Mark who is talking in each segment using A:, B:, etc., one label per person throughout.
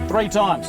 A: 3 times.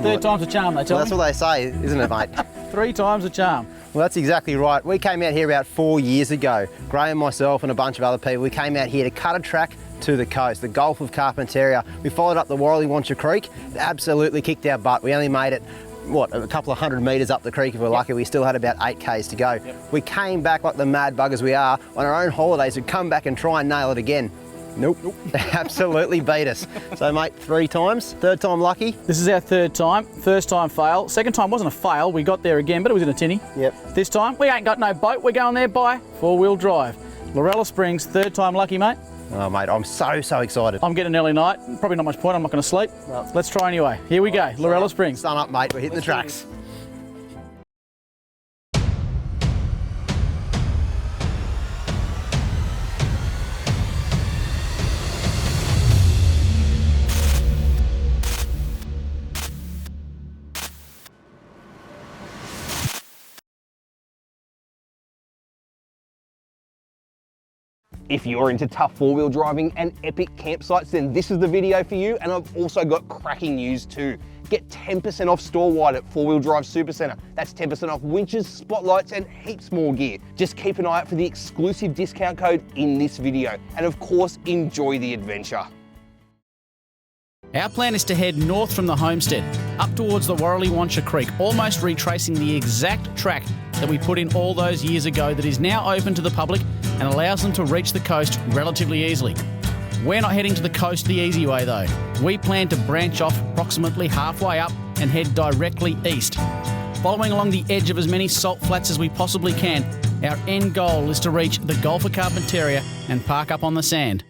A: Third time's a charm, they tell me.
B: That's what they say, isn't it, mate?
A: 3 times a charm.
B: Well, that's exactly right. We came out here about 4 years ago. Graham, myself and a bunch of other people, we came out here to cut a track to the coast, the Gulf of Carpentaria. We followed up the Warrallywancha Creek. It absolutely kicked our butt. We only made it, what, a couple of 100 metres up the creek if we're lucky. We still had about 8 k's to go. We came back like the mad buggers we are on our own holidays to come back and try and nail it again. Nope. They absolutely beat us. So, mate, 3 times, 3rd time lucky.
A: This is our 3rd time. First time fail. Second time wasn't a fail. We got there again, but it was in a tinny.
B: Yep.
A: This time, we ain't got no boat. We're going there by 4-wheel drive. Lorella Springs, 3rd time lucky, mate.
B: Oh, mate, I'm so excited.
A: I'm getting an early night. Probably not much point. I'm not going to sleep. No. Let's try anyway. Here we go. Lorella Springs.
B: Sun up, mate. We're hitting the tracks.
C: If you're into tough 4-wheel driving and epic campsites, then this is the video for you. And I've also got cracking news too. Get 10% off store-wide at 4-wheel drive Supacentre. That's 10% off winches, spotlights, and heaps more gear. Just keep an eye out for the exclusive discount code in this video. And of course, enjoy the adventure.
A: Our plan is to head north from the homestead, up towards the Warrallywancha Creek, almost retracing the exact track that we put in all those years ago that is now open to the public and allows them to reach the coast relatively easily. We're not heading to the coast the easy way though. We plan to branch off approximately halfway up and head directly east. Following along the edge of as many salt flats as we possibly can, our end goal is to reach the Gulf of Carpentaria and park up on the sand.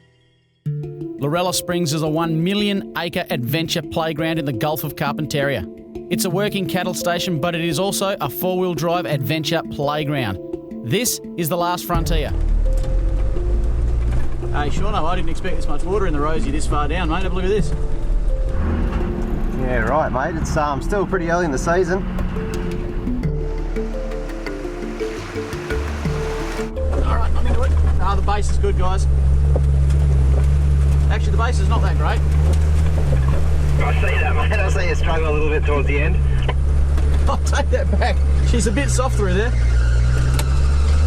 A: Lorella Springs is a 1 million acre adventure playground in the Gulf of Carpentaria. It's a working cattle station, but it is also a 4-wheel drive adventure playground. This is the last frontier. Hey Shaun, I didn't expect this much water in the Rosie this far down, mate. Have a look at this.
B: Yeah, right, mate. It's still pretty early in the season.
A: All right, I'm into it. The base is good, guys. Actually, the base is not that great.
B: I see that, mate. I see you struggle a little bit towards the end.
A: I'll take that back. She's a bit soft through there.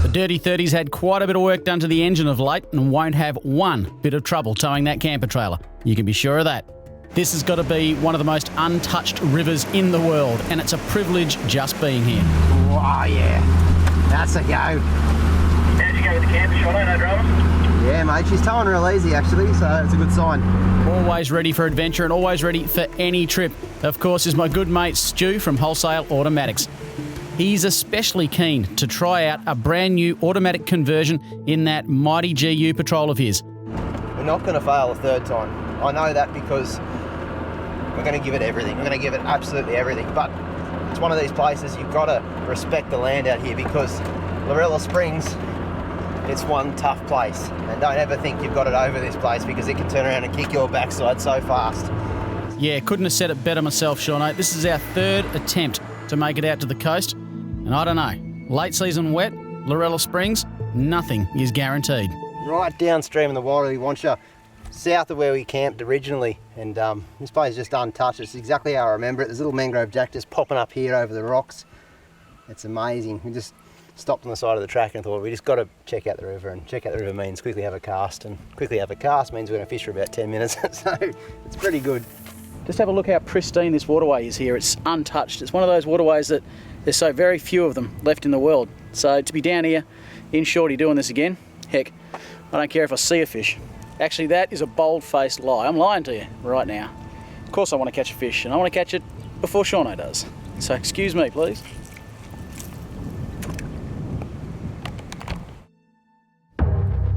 A: The Dirty 30's had quite a bit of work done to the engine of late and won't have one bit of trouble towing that camper trailer. You can be sure of that. This has got to be one of the most untouched rivers in the world, and it's a privilege just being here.
B: Oh, yeah. That's a go.
D: How'd you go with the camper, Shaun? No dramas?
B: Yeah, mate, she's towing real easy actually, so it's a good sign.
A: Always ready for adventure and always ready for any trip, of course, is my good mate Stu from Wholesale Automatics. He's especially keen to try out a brand new automatic conversion in that mighty GU Patrol of his.
B: We're not going to fail a 3rd time. I know that because we're going to give it everything. We're going to give it absolutely everything. But it's one of these places you've got to respect the land out here because Lorella Springs, it's one tough place. And don't ever think you've got it over this place because it can turn around and kick your backside so fast.
A: Yeah, couldn't have said it better myself, Shaun. This is our 3rd attempt to make it out to the coast. And I don't know, late season wet, Lorella Springs, nothing is guaranteed.
B: Right downstream in the Warrallywancha, south of where we camped originally. And this place is just untouched. It's exactly how I remember it. There's a little mangrove jack just popping up here over the rocks. It's amazing. We just stopped on the side of the track and thought we just got to check out the river, and check out the river means quickly have a cast, and quickly have a cast means we're going to fish for about 10 minutes. So it's pretty good.
A: Just have a look how pristine this waterway is here. It's untouched. It's one of those waterways that there's so very few of them left in the world. So to be down here in Shorty doing this again, heck, I don't care if I see a fish. Actually, that is a bold-faced lie. I'm lying to you right now. Of course I want to catch a fish, and I want to catch it before Shaun does. So excuse me, please.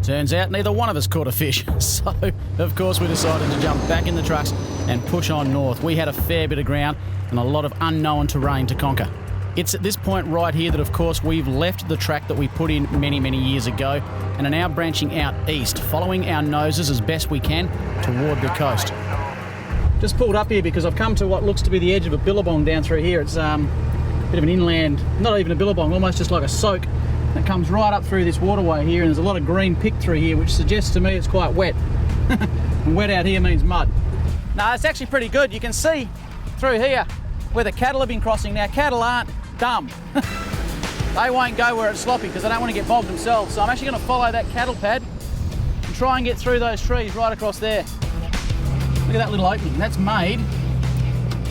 A: Turns out neither one of us caught a fish, so of course we decided to jump back in the trucks and push on north. We had a fair bit of ground and a lot of unknown terrain to conquer. It's at this point right here that of course we've left the track that we put in many, many years ago and are now branching out east, following our noses as best we can toward the coast. Just pulled up here because I've come to what looks to be the edge of a billabong down through here. It's a bit of an inland, not even a billabong, almost just like a soak. It comes right up through this waterway here, and there's a lot of green picked through here, which suggests to me it's quite wet. And wet out here means mud. No, it's actually pretty good. You can see through here where the cattle have been crossing. Now, cattle aren't dumb. They won't go where it's sloppy because they don't want to get bogged themselves. So I'm actually going to follow that cattle pad and try and get through those trees right across there. Look at that little opening. That's made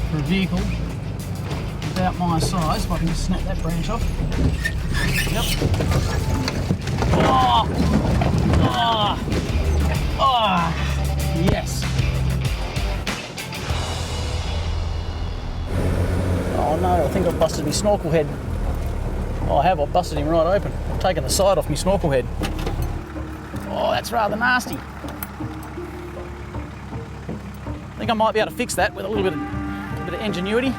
A: for a vehicle about my size. If I can just snap that branch off. Yep. Oh! Oh! Oh! Yes. Oh no, I think I've busted my snorkel head. Oh, I have. I've busted him right open. I've taken the side off my snorkel head. Oh, that's rather nasty. I think I might be able to fix that with a little bit of ingenuity.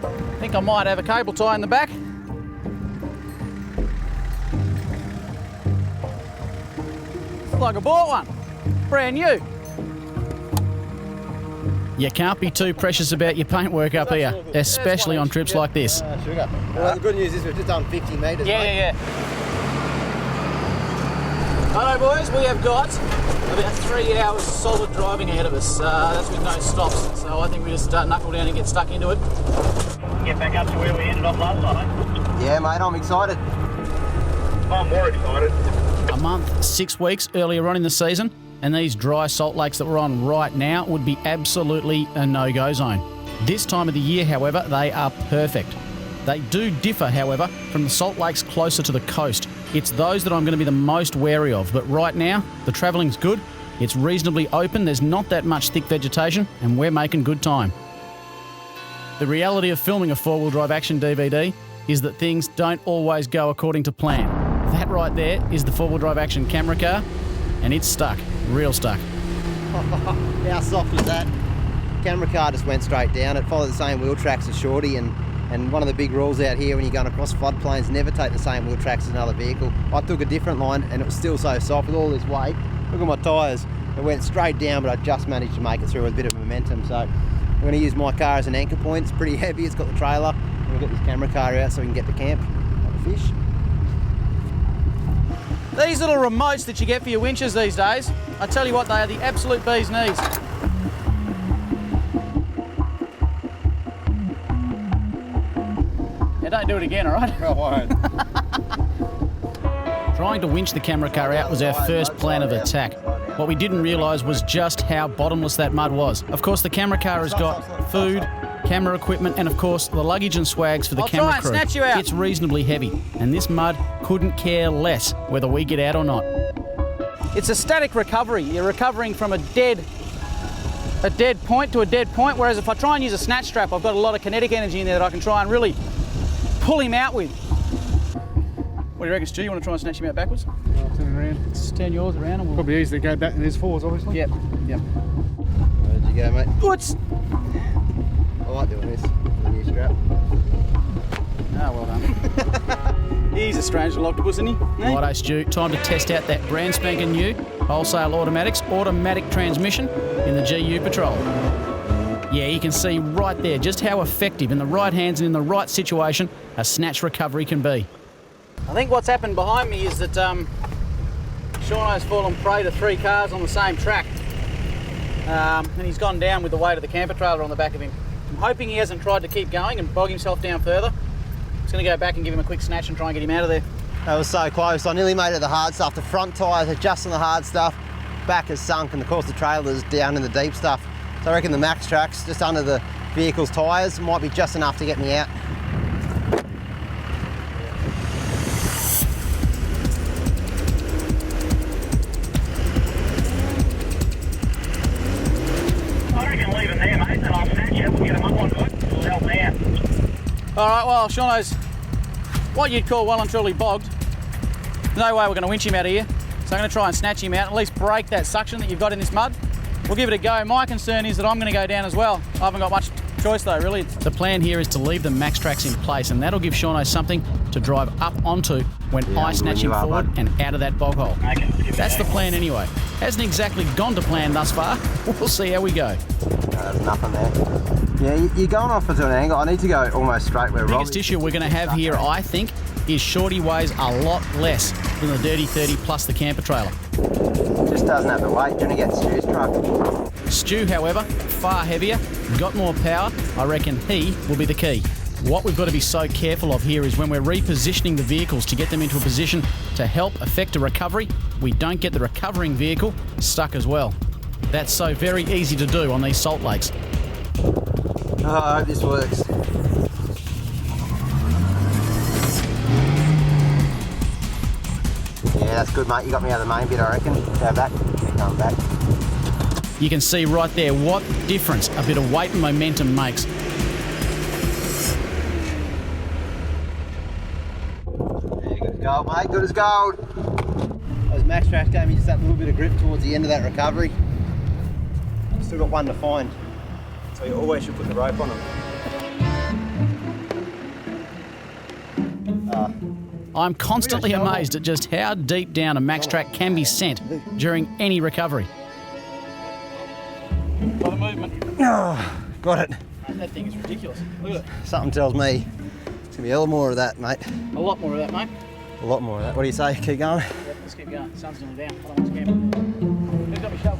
A: I think I might have a cable tie in the back. Looks like I bought one. Brand new. You can't be too precious about your paintwork up here, especially on trips like this.
B: Sugar. Well, the good news is we've just done 50 metres.
A: Yeah. Hello boys, we have got about 3 hours solid driving ahead of us. That's with no stops, so I think we just knuckle down and get stuck into it.
D: Get back up to where we ended off last time.
B: Yeah, mate, I'm excited.
D: I'm more excited.
A: A month, 6 weeks earlier on in the season, and these dry salt lakes that we're on right now would be absolutely a no-go zone. This time of the year, however, they are perfect. They do differ, however, from the salt lakes closer to the coast. It's those that I'm going to be the most wary of, but right now, the travelling's good, it's reasonably open, there's not that much thick vegetation, and we're making good time. The reality of filming a four-wheel drive action DVD is that things don't always go according to plan. That right there is the four-wheel drive action camera car, and it's stuck, real stuck.
B: How soft was that? Camera car just went straight down. It followed the same wheel tracks as Shorty, and one of the big rules out here when you're going across floodplains, never take the same wheel tracks as another vehicle. I took a different line and it was still so soft with all this weight. Look at my tyres. It went straight down, but I just managed to make it through with a bit of momentum. So I'm going to use my car as an anchor point. It's pretty heavy, it's got the trailer. I'm going to get this camera car out so we can get to camp like a fish.
A: These little remotes that you get for your winches these days, I tell you what, they are the absolute bee's knees. Yeah, don't do it again, all right?
B: I won't.
A: Trying to winch the camera car out was our first plan of attack. What we didn't realise was just how bottomless that mud was. Of course, the camera car has got food, camera equipment, and of course, the luggage and swags for the camera crew. Snatch you out. It's reasonably heavy, and this mud couldn't care less whether we get out or not. It's a static recovery. You're recovering from a dead point to a dead point, whereas if I try and use a snatch strap, I've got a lot of kinetic energy in there that I can try and really pull him out with. What do you reckon, Stu? You want to try and snatch him out backwards?
E: I'll turn it around.
A: Let's turn yours around and we'll...
E: Probably easy to go back in his forwards, obviously.
A: Yep.
B: Where'd you go, mate?
A: What's...
B: I like doing this with the new strap.
A: Ah, well done. He's a strange little octopus, isn't he? Righto, Stu. Time to test out that brand spanking new wholesale automatics automatic transmission in the GU Patrol. Yeah, you can see right there just how effective in the right hands and in the right situation a snatch recovery can be. I think what's happened behind me is that Shaun has fallen prey to 3 cars on the same track. And he's gone down with the weight of the camper trailer on the back of him. I'm hoping he hasn't tried to keep going and bog himself down further. I'm just going to go back and give him a quick snatch and try and get him out of there.
B: That was so close. I nearly made it the hard stuff. The front tyres are just on the hard stuff. Back has sunk, and of course the trailer's down in the deep stuff. So I reckon the max track's just under the vehicle's tyres. Might be just enough to get me out.
D: I reckon leave him there, mate, and I'll snatch it. We'll get him up on good. We'll help him out.
A: All right, well, Shauno's what you'd call well and truly bogged. No way we're going to winch him out of here. So I'm going to try and snatch him out, at least break that suction that you've got in this mud. We'll give it a go. My concern is that I'm going to go down as well. I haven't got much choice though, really. The plan here is to leave the max tracks in place, and that'll give Shauno something to drive up onto when I snatch him forward and out of that bog hole. That's the plan anyway. Hasn't exactly gone to plan thus far. We'll see how we go.
B: There's nothing there. Yeah, you're going off into an angle. I need to go almost straight where Robbie.
A: The biggest issue we're going to have here, I think, is Shorty weighs a lot less than the Dirty 30 plus the camper trailer.
B: Just doesn't have the weight. You're going to get Stu's truck.
A: Stu, however, far heavier, got more power. I reckon he will be the key. What we've got to be so careful of here is when we're repositioning the vehicles to get them into a position to help effect a recovery, we don't get the recovering vehicle stuck as well. That's so very easy to do on these salt lakes.
B: Oh, I hope this works. Yeah, that's good, mate. You got me out of the main bit, I reckon. Go back. Keep going back.
A: You can see right there what difference a bit of weight and momentum makes.
B: Yeah, good as gold, mate. Good as gold. Those max tracks gave me just that little bit of grip towards the end of that recovery. Still got one to find, so you always should put the rope on them.
A: I'm constantly amazed at just how deep down a max track can be sent during any recovery.
E: Got a movement.
B: Oh, got it.
A: That thing is ridiculous. Look at it.
B: Something tells me it's gonna be a lot more of that, mate.
A: A lot more of that, mate.
B: A lot more of that. What do you say? Keep going?
A: Yep, let's keep going. Sun's nearly down. I don't want to camp. Who's got me shovel?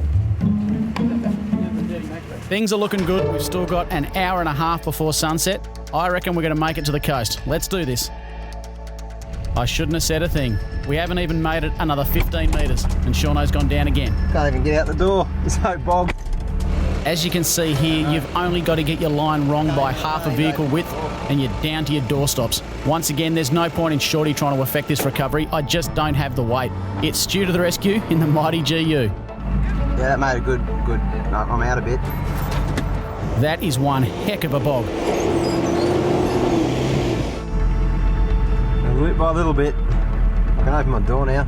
A: Things are looking good. We've still got an hour and a half before sunset. I reckon we're going to make it to the coast. Let's do this. I shouldn't have said a thing. We haven't even made it another 15 metres and Shauno's gone down again.
B: Can't even get out the door. It's so bogged.
A: As you can see here, you've only got to get your line wrong by half a vehicle width and you're down to your doorstops. Once again, there's no point in Shorty trying to affect this recovery. I just don't have the weight. It's Stu to the rescue in the mighty GU.
B: Yeah, that made a good. I'm out a bit.
A: That is one heck of a bog.
B: A little by a little bit. I can open my door now.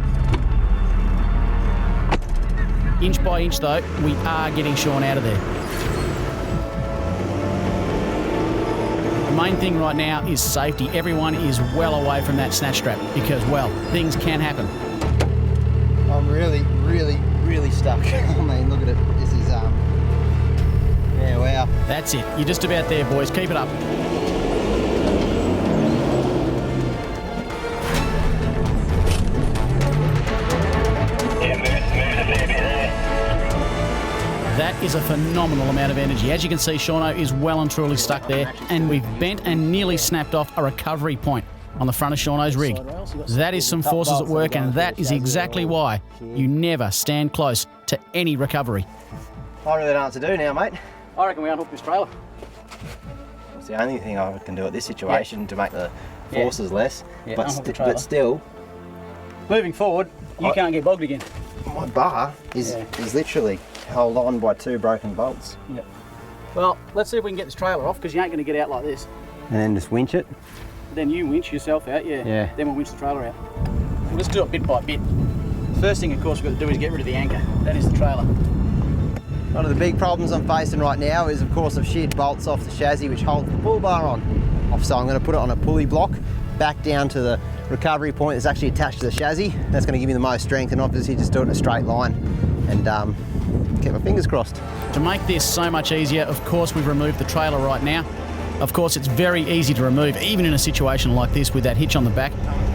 A: Inch by inch though, we are getting Shaun out of there. The main thing right now is safety. Everyone is well away from that snatch strap because, well, things can happen.
B: I'm really stuck. I mean, look at it. This is, yeah, wow.
A: That's it. You're just about there, boys. Keep it up. That is a phenomenal amount of energy. As you can see, Shauno is well and truly stuck there, and we've bent and nearly snapped off a recovery point on the front of Shauno's rig. That is some forces at work, and that is exactly why you never stand close to any recovery.
B: I really don't know what to do now, mate.
A: I reckon we unhook this trailer.
B: It's the only thing I can do at this situation to make the forces less.
A: Yeah,
B: but,
A: unhook the trailer.
B: but still,
A: Moving forward, you can't get bogged again.
B: my bar is literally held on by 2 broken bolts.
A: Yep. Well, let's see if we can get this trailer off, because you ain't going to get out like this.
B: And then just winch it.
A: Then you winch yourself out,
B: Yeah.
A: Then we'll winch the trailer out. We'll just do it bit by bit. First thing, of course, we've got to do is get rid of the anchor. That is the trailer.
B: One of the big problems I'm facing right now is, of course, I've sheared bolts off the chassis which hold the pull bar on. So I'm going to put it on a pulley block back down to the recovery point that's actually attached to the chassis. That's going to give me the most strength, and obviously just do it in a straight line and keep my fingers crossed.
A: To make this so much easier, of course, we've removed the trailer right now. Of course, it's very easy to remove, even in a situation like this with that hitch on the back.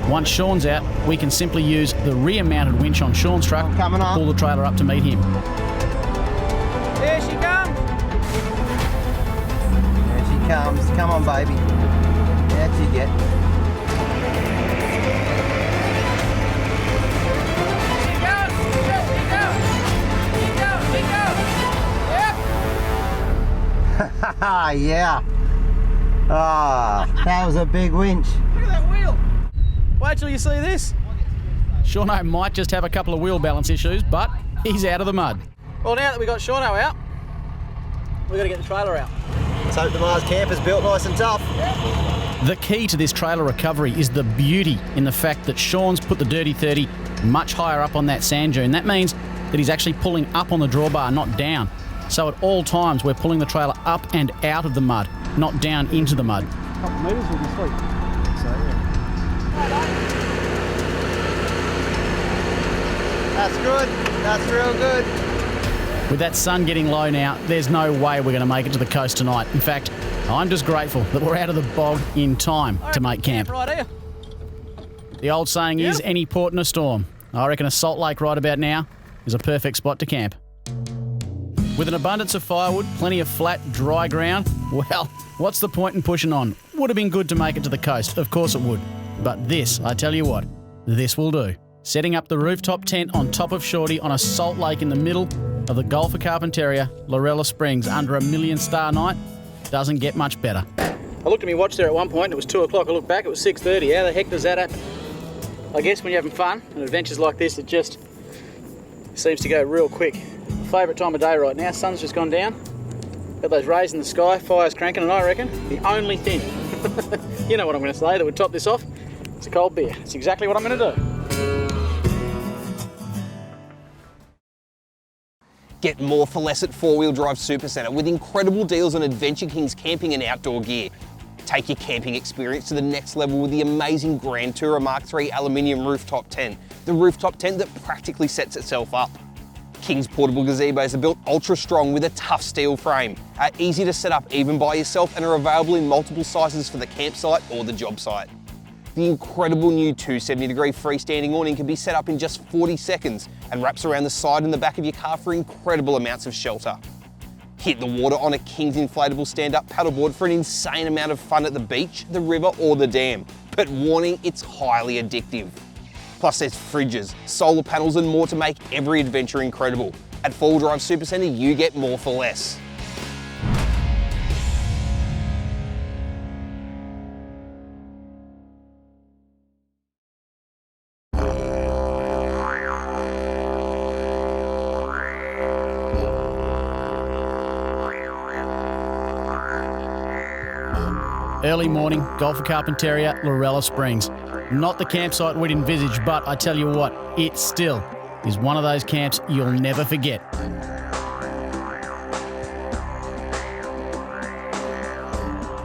A: Once Shaun's out, we can simply use the rear-mounted winch on Shaun's truck,
B: Coming up.
A: pull the trailer up to meet him.
B: There she comes! There she comes. Come on, baby. That's you get. Haha, yeah. Ah, that was a big winch.
A: Look at that wheel. Wait till you see this. Shauno might just have a couple of wheel balance issues, but he's out of the mud. Well, now that we've got Shauno out, we've got to get the trailer out.
B: Let's hope the Mars camper's built nice and tough.
A: The key to this trailer recovery is the beauty in the fact that Shaun's put the Dirty 30 much higher up on that sand dune. That means that he's actually pulling up on the drawbar, not down. So at all times, we're pulling the trailer up and out of the mud, not down into the mud.
E: A couple of metres will be sweet. So,
B: That's good. That's real good.
A: With that sun getting low now, there's no way we're going to make it to the coast tonight. In fact, I'm just grateful that we're out of the bog in time to make camp.
E: Right here.
A: The old saying is any port in a storm. I reckon a salt lake right about now is a perfect spot to camp. With an abundance of firewood, plenty of flat, dry ground, well, what's the point in pushing on? Would have been good to make it to the coast, of course it would. But this, I tell you what, this will do. Setting up the rooftop tent on top of Shorty on a salt lake in the middle of the Gulf of Carpentaria, Lorella Springs, under a million-star night, doesn't get much better. I looked at my watch there at one point, it was 2 o'clock, I looked back, it was 6:30. How the heck does that happen? I guess when you're having fun and adventures like this, it just seems to go real quick. Favourite time of day right now, sun's just gone down. Got those rays in the sky, fire's cranking, and I reckon the only thing, you know what I'm going to say, that would top this off, it's a cold beer. It's exactly what I'm going to do.
C: Get more for less at 4-Wheel Drive Supacentre with incredible deals on Adventure King's camping and outdoor gear. Take your camping experience to the next level with the amazing Grand Tourer Mark III aluminium rooftop tent, the rooftop tent that practically sets itself up. King's portable gazebos are built ultra strong with a tough steel frame, are easy to set up even by yourself, and are available in multiple sizes for the campsite or the job site. The incredible new 270-degree freestanding awning can be set up in just 40 seconds and wraps around the side and the back of your car for incredible amounts of shelter. Hit the water on a King's inflatable stand-up paddleboard for an insane amount of fun at the beach, the river or the dam. But warning, it's highly addictive. Plus there's fridges, solar panels and more to make every adventure incredible. At 4-Wheel Drive Supacentre, you get more for less.
A: Early morning, Gulf of Carpentaria, Lorella Springs. Not the campsite we'd envisaged, but I tell you what, it still is one of those camps you'll never forget.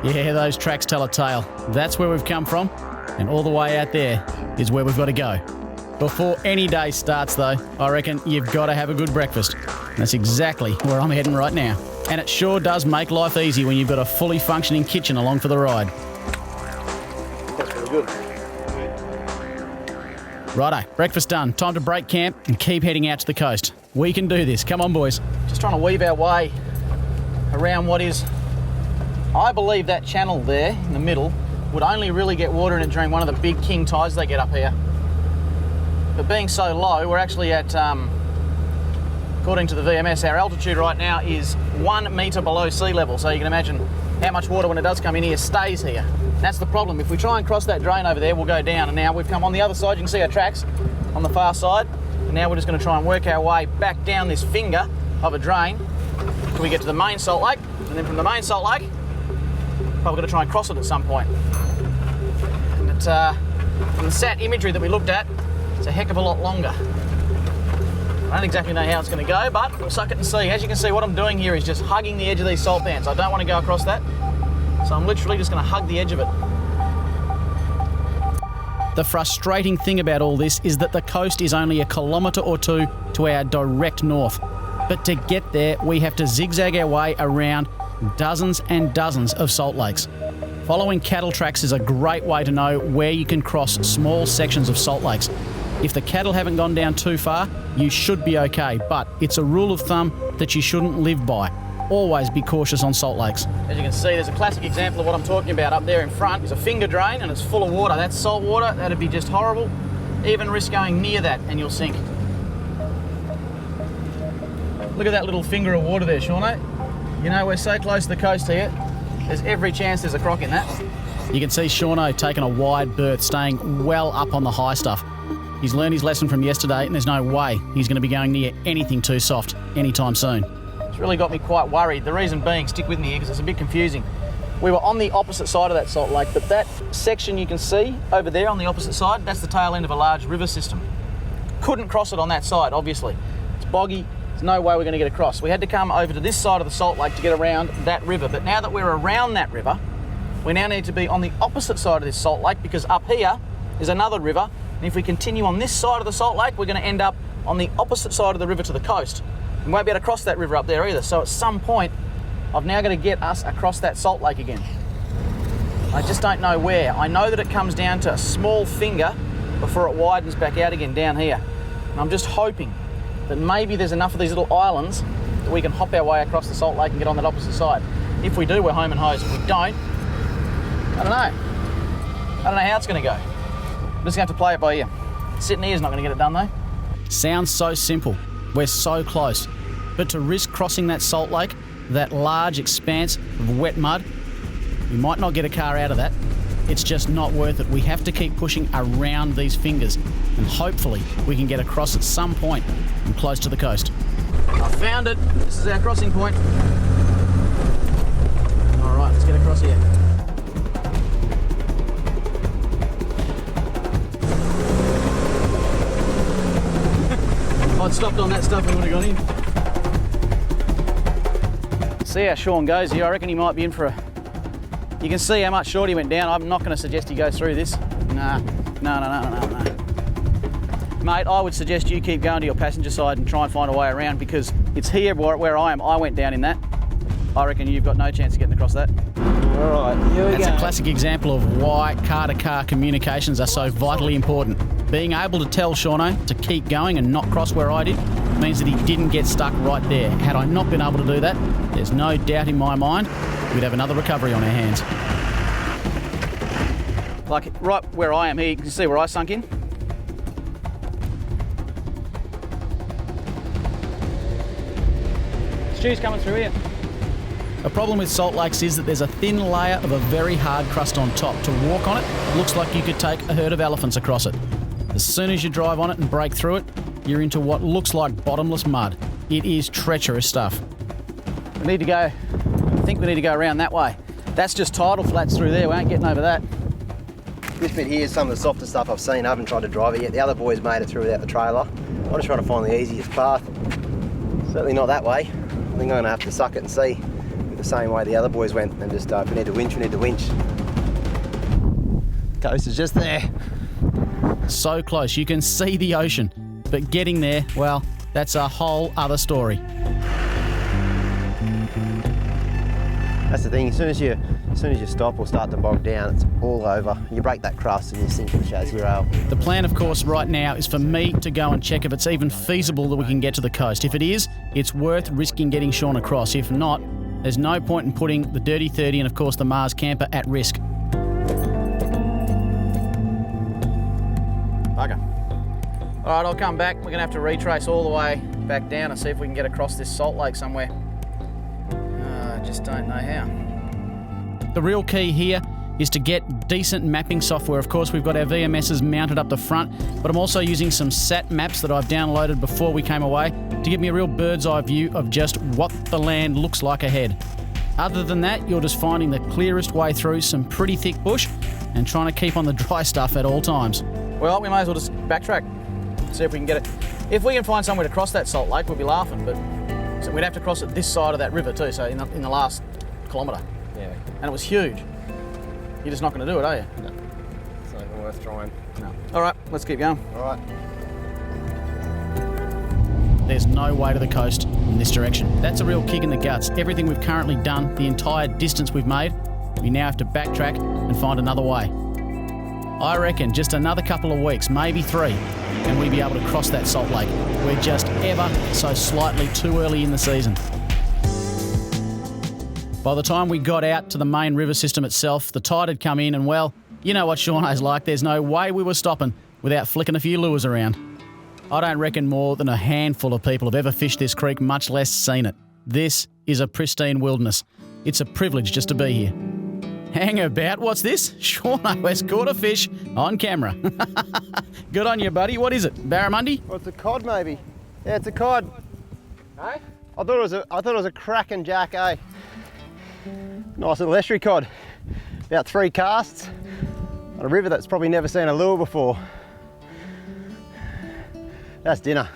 A: Yeah, those tracks tell a tale. That's where we've come from, and all the way out there is where we've got to go. Before any day starts though, I reckon you've got to have a good breakfast. That's exactly where I'm heading right now. And it sure does make life easy when you've got a fully functioning kitchen along for the ride.
E: That's really good.
A: Righto, breakfast done. Time to break camp and keep heading out to the coast. We can do this. Come on, boys. Just trying to weave our way around what is, I believe that channel there in the middle would only really get water in it during one of the big king tides they get up here. But being so low, we're actually at, according to the VMS, our altitude right now is 1 metre below sea level. So you can imagine how much water, when it does come in here, stays here. That's the problem. If we try and cross that drain over there, we'll go down. And now we've come on the other side. You can see our tracks on the far side. And now we're just going to try and work our way back down this finger of a drain till we get to the main salt lake. And then from the main salt lake, probably going to try and cross it at some point. But from the sat imagery that we looked at, it's a heck of a lot longer. I don't exactly know how it's going to go, but we'll suck it and see. As you can see, what I'm doing here is just hugging the edge of these salt pans. I don't want to go across that, so I'm literally just going to hug the edge of it. The frustrating thing about all this is that the coast is only a kilometre or two to our direct north. But to get there, we have to zigzag our way around dozens and dozens of salt lakes. Following cattle tracks is a great way to know where you can cross small sections of salt lakes. If the cattle haven't gone down too far, you should be okay, but it's a rule of thumb that you shouldn't live by. Always be cautious on salt lakes. As you can see, there's a classic example of what I'm talking about up there in front. It's a finger drain and it's full of water. That's salt water. That'd be just horrible. Even risk going near that and you'll sink. Look at that little finger of water there, Shaun. You know, we're so close to the coast here, there's every chance there's a croc in that. You can see Shaun taking a wide berth, staying well up on the high stuff. He's learned his lesson from yesterday and there's no way he's going to be going near anything too soft anytime soon. It's really got me quite worried. The reason being, stick with me here because it's a bit confusing. We were on the opposite side of that salt lake, but that section you can see over there on the opposite side, that's the tail end of a large river system. Couldn't cross it on that side, obviously. It's boggy, there's no way we're going to get across. We had to come over to this side of the salt lake to get around that river, but now that we're around that river, we now need to be on the opposite side of this salt lake because up here is another river. And if we continue on this side of the salt lake, we're going to end up on the opposite side of the river to the coast. We won't be able to cross that river up there either. So at some point, I've now got to get us across that salt lake again. I just don't know where. I know that it comes down to a small finger before it widens back out again down here. And I'm just hoping that maybe there's enough of these little islands that we can hop our way across the salt lake and get on that opposite side. If we do, we're home and hosed. If we don't, I don't know. I don't know how it's going to go. I'm just going to have to play it by ear. Sitting here is not going to get it done though. Sounds so simple. We're so close. But to risk crossing that salt lake, that large expanse of wet mud, we might not get a car out of that. It's just not worth it. We have to keep pushing around these fingers and hopefully we can get across at some point and close to the coast. I found it. This is our crossing point. All right, let's get across here. If I'd stopped on that stuff, we would have gone in. See how Shaun goes here. I reckon he might be in for a... You can see how much short he went down. I'm not going to suggest he goes through this. No. Mate, I would suggest you keep going to your passenger side and try and find a way around because it's here where I am. I went down in that. I reckon you've got no chance of getting across that.
B: All right, here we go.
A: That's a classic example of why car-to-car communications are so vitally important. Being able to tell Shaun to keep going and not cross where I did means that he didn't get stuck right there. Had I not been able to do that, there's no doubt in my mind we'd have another recovery on our hands. Like right where I am here, you can see where I sunk in. Stu's coming through here. A problem with salt lakes is that there's a thin layer of a very hard crust on top. To walk on it, looks like you could take a herd of elephants across it. As soon as you drive on it and break through it, you're into what looks like bottomless mud. It is treacherous stuff. We need to go, I think we need to go around that way. That's just tidal flats through there, we ain't getting over that.
B: This bit here is some of the softest stuff I've seen. I haven't tried to drive it yet. The other boys made it through without the trailer. I'm just trying to find the easiest path. Certainly not that way. I think I'm going to have to suck it and see the same way the other boys went and just if we need to winch, we need to winch. Coast is just there.
A: So close, you can see the ocean, but getting there, well, that's a whole other story.
B: That's the thing, as soon as you stop or start to bog down, it's all over. You break that crust and you sink in the shaz rail.
A: The plan, of course, right now is for me to go and check if it's even feasible that we can get to the coast. If it is, it's worth risking getting Shaun across. If not, there's no point in putting the Dirty 30 and, of course, the Mars camper at risk. Bugger. All right, I'll come back. We're going to have to retrace all the way back down and see if we can get across this salt lake somewhere. I just don't know how. The real key here is to get decent mapping software. Of course, we've got our VMSs mounted up the front, but I'm also using some sat maps that I've downloaded before we came away to give me a real bird's eye view of just what the land looks like ahead. Other than that, you're just finding the clearest way through some pretty thick bush and trying to keep on the dry stuff at all times. Well, we may as well just backtrack, see if we can get it. If we can find somewhere to cross that salt lake, we'll be laughing, but so we'd have to cross it this side of that river too, so in the last kilometre.
B: Yeah.
A: And it was huge. You're just not going to do it, are you?
B: No. It's not even worth trying.
A: No. All right, let's keep going.
B: All right.
A: There's no way to the coast in this direction. That's a real kick in the guts. Everything we've currently done, the entire distance we've made, we now have to backtrack and find another way. I reckon just another couple of weeks, maybe 3, and we'll be able to cross that salt lake. We're just ever so slightly too early in the season. By the time we got out to the main river system itself, the tide had come in and, well, you know what Shauna's like. There's no way we were stopping without flicking a few lures around. I don't reckon more than a handful of people have ever fished this creek, much less seen it. This is a pristine wilderness. It's a privilege just to be here. Hang about, what's this? Shaun has caught a fish on camera. Good on you, buddy. What is it? Barramundi?
B: Well, it's a cod, maybe. Yeah, it's a cod.
A: Hey?
B: I thought it was a cracking jack, eh? Nice little estuary cod. About 3 casts on a river that's probably never seen a lure before. That's dinner.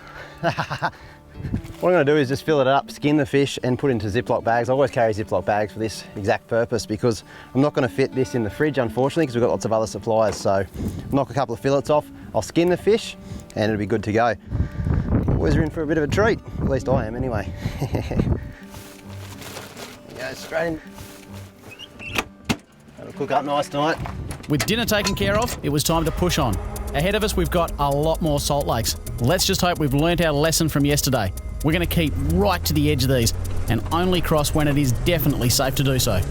B: What I'm going to do is just fill it up, skin the fish and put it into Ziploc bags. I always carry Ziploc bags for this exact purpose because I'm not going to fit this in the fridge, unfortunately, because we've got lots of other supplies. So knock a couple of fillets off, I'll skin the fish and it'll be good to go. Boys are in for a bit of a treat, at least I am anyway. Go straight in. That'll cook up nice tonight.
A: With dinner taken care of, it was time to push on. Ahead of us, we've got a lot more salt lakes. Let's just hope we've learnt our lesson from yesterday. We're going to keep right to the edge of these and only cross when it is definitely safe to do so.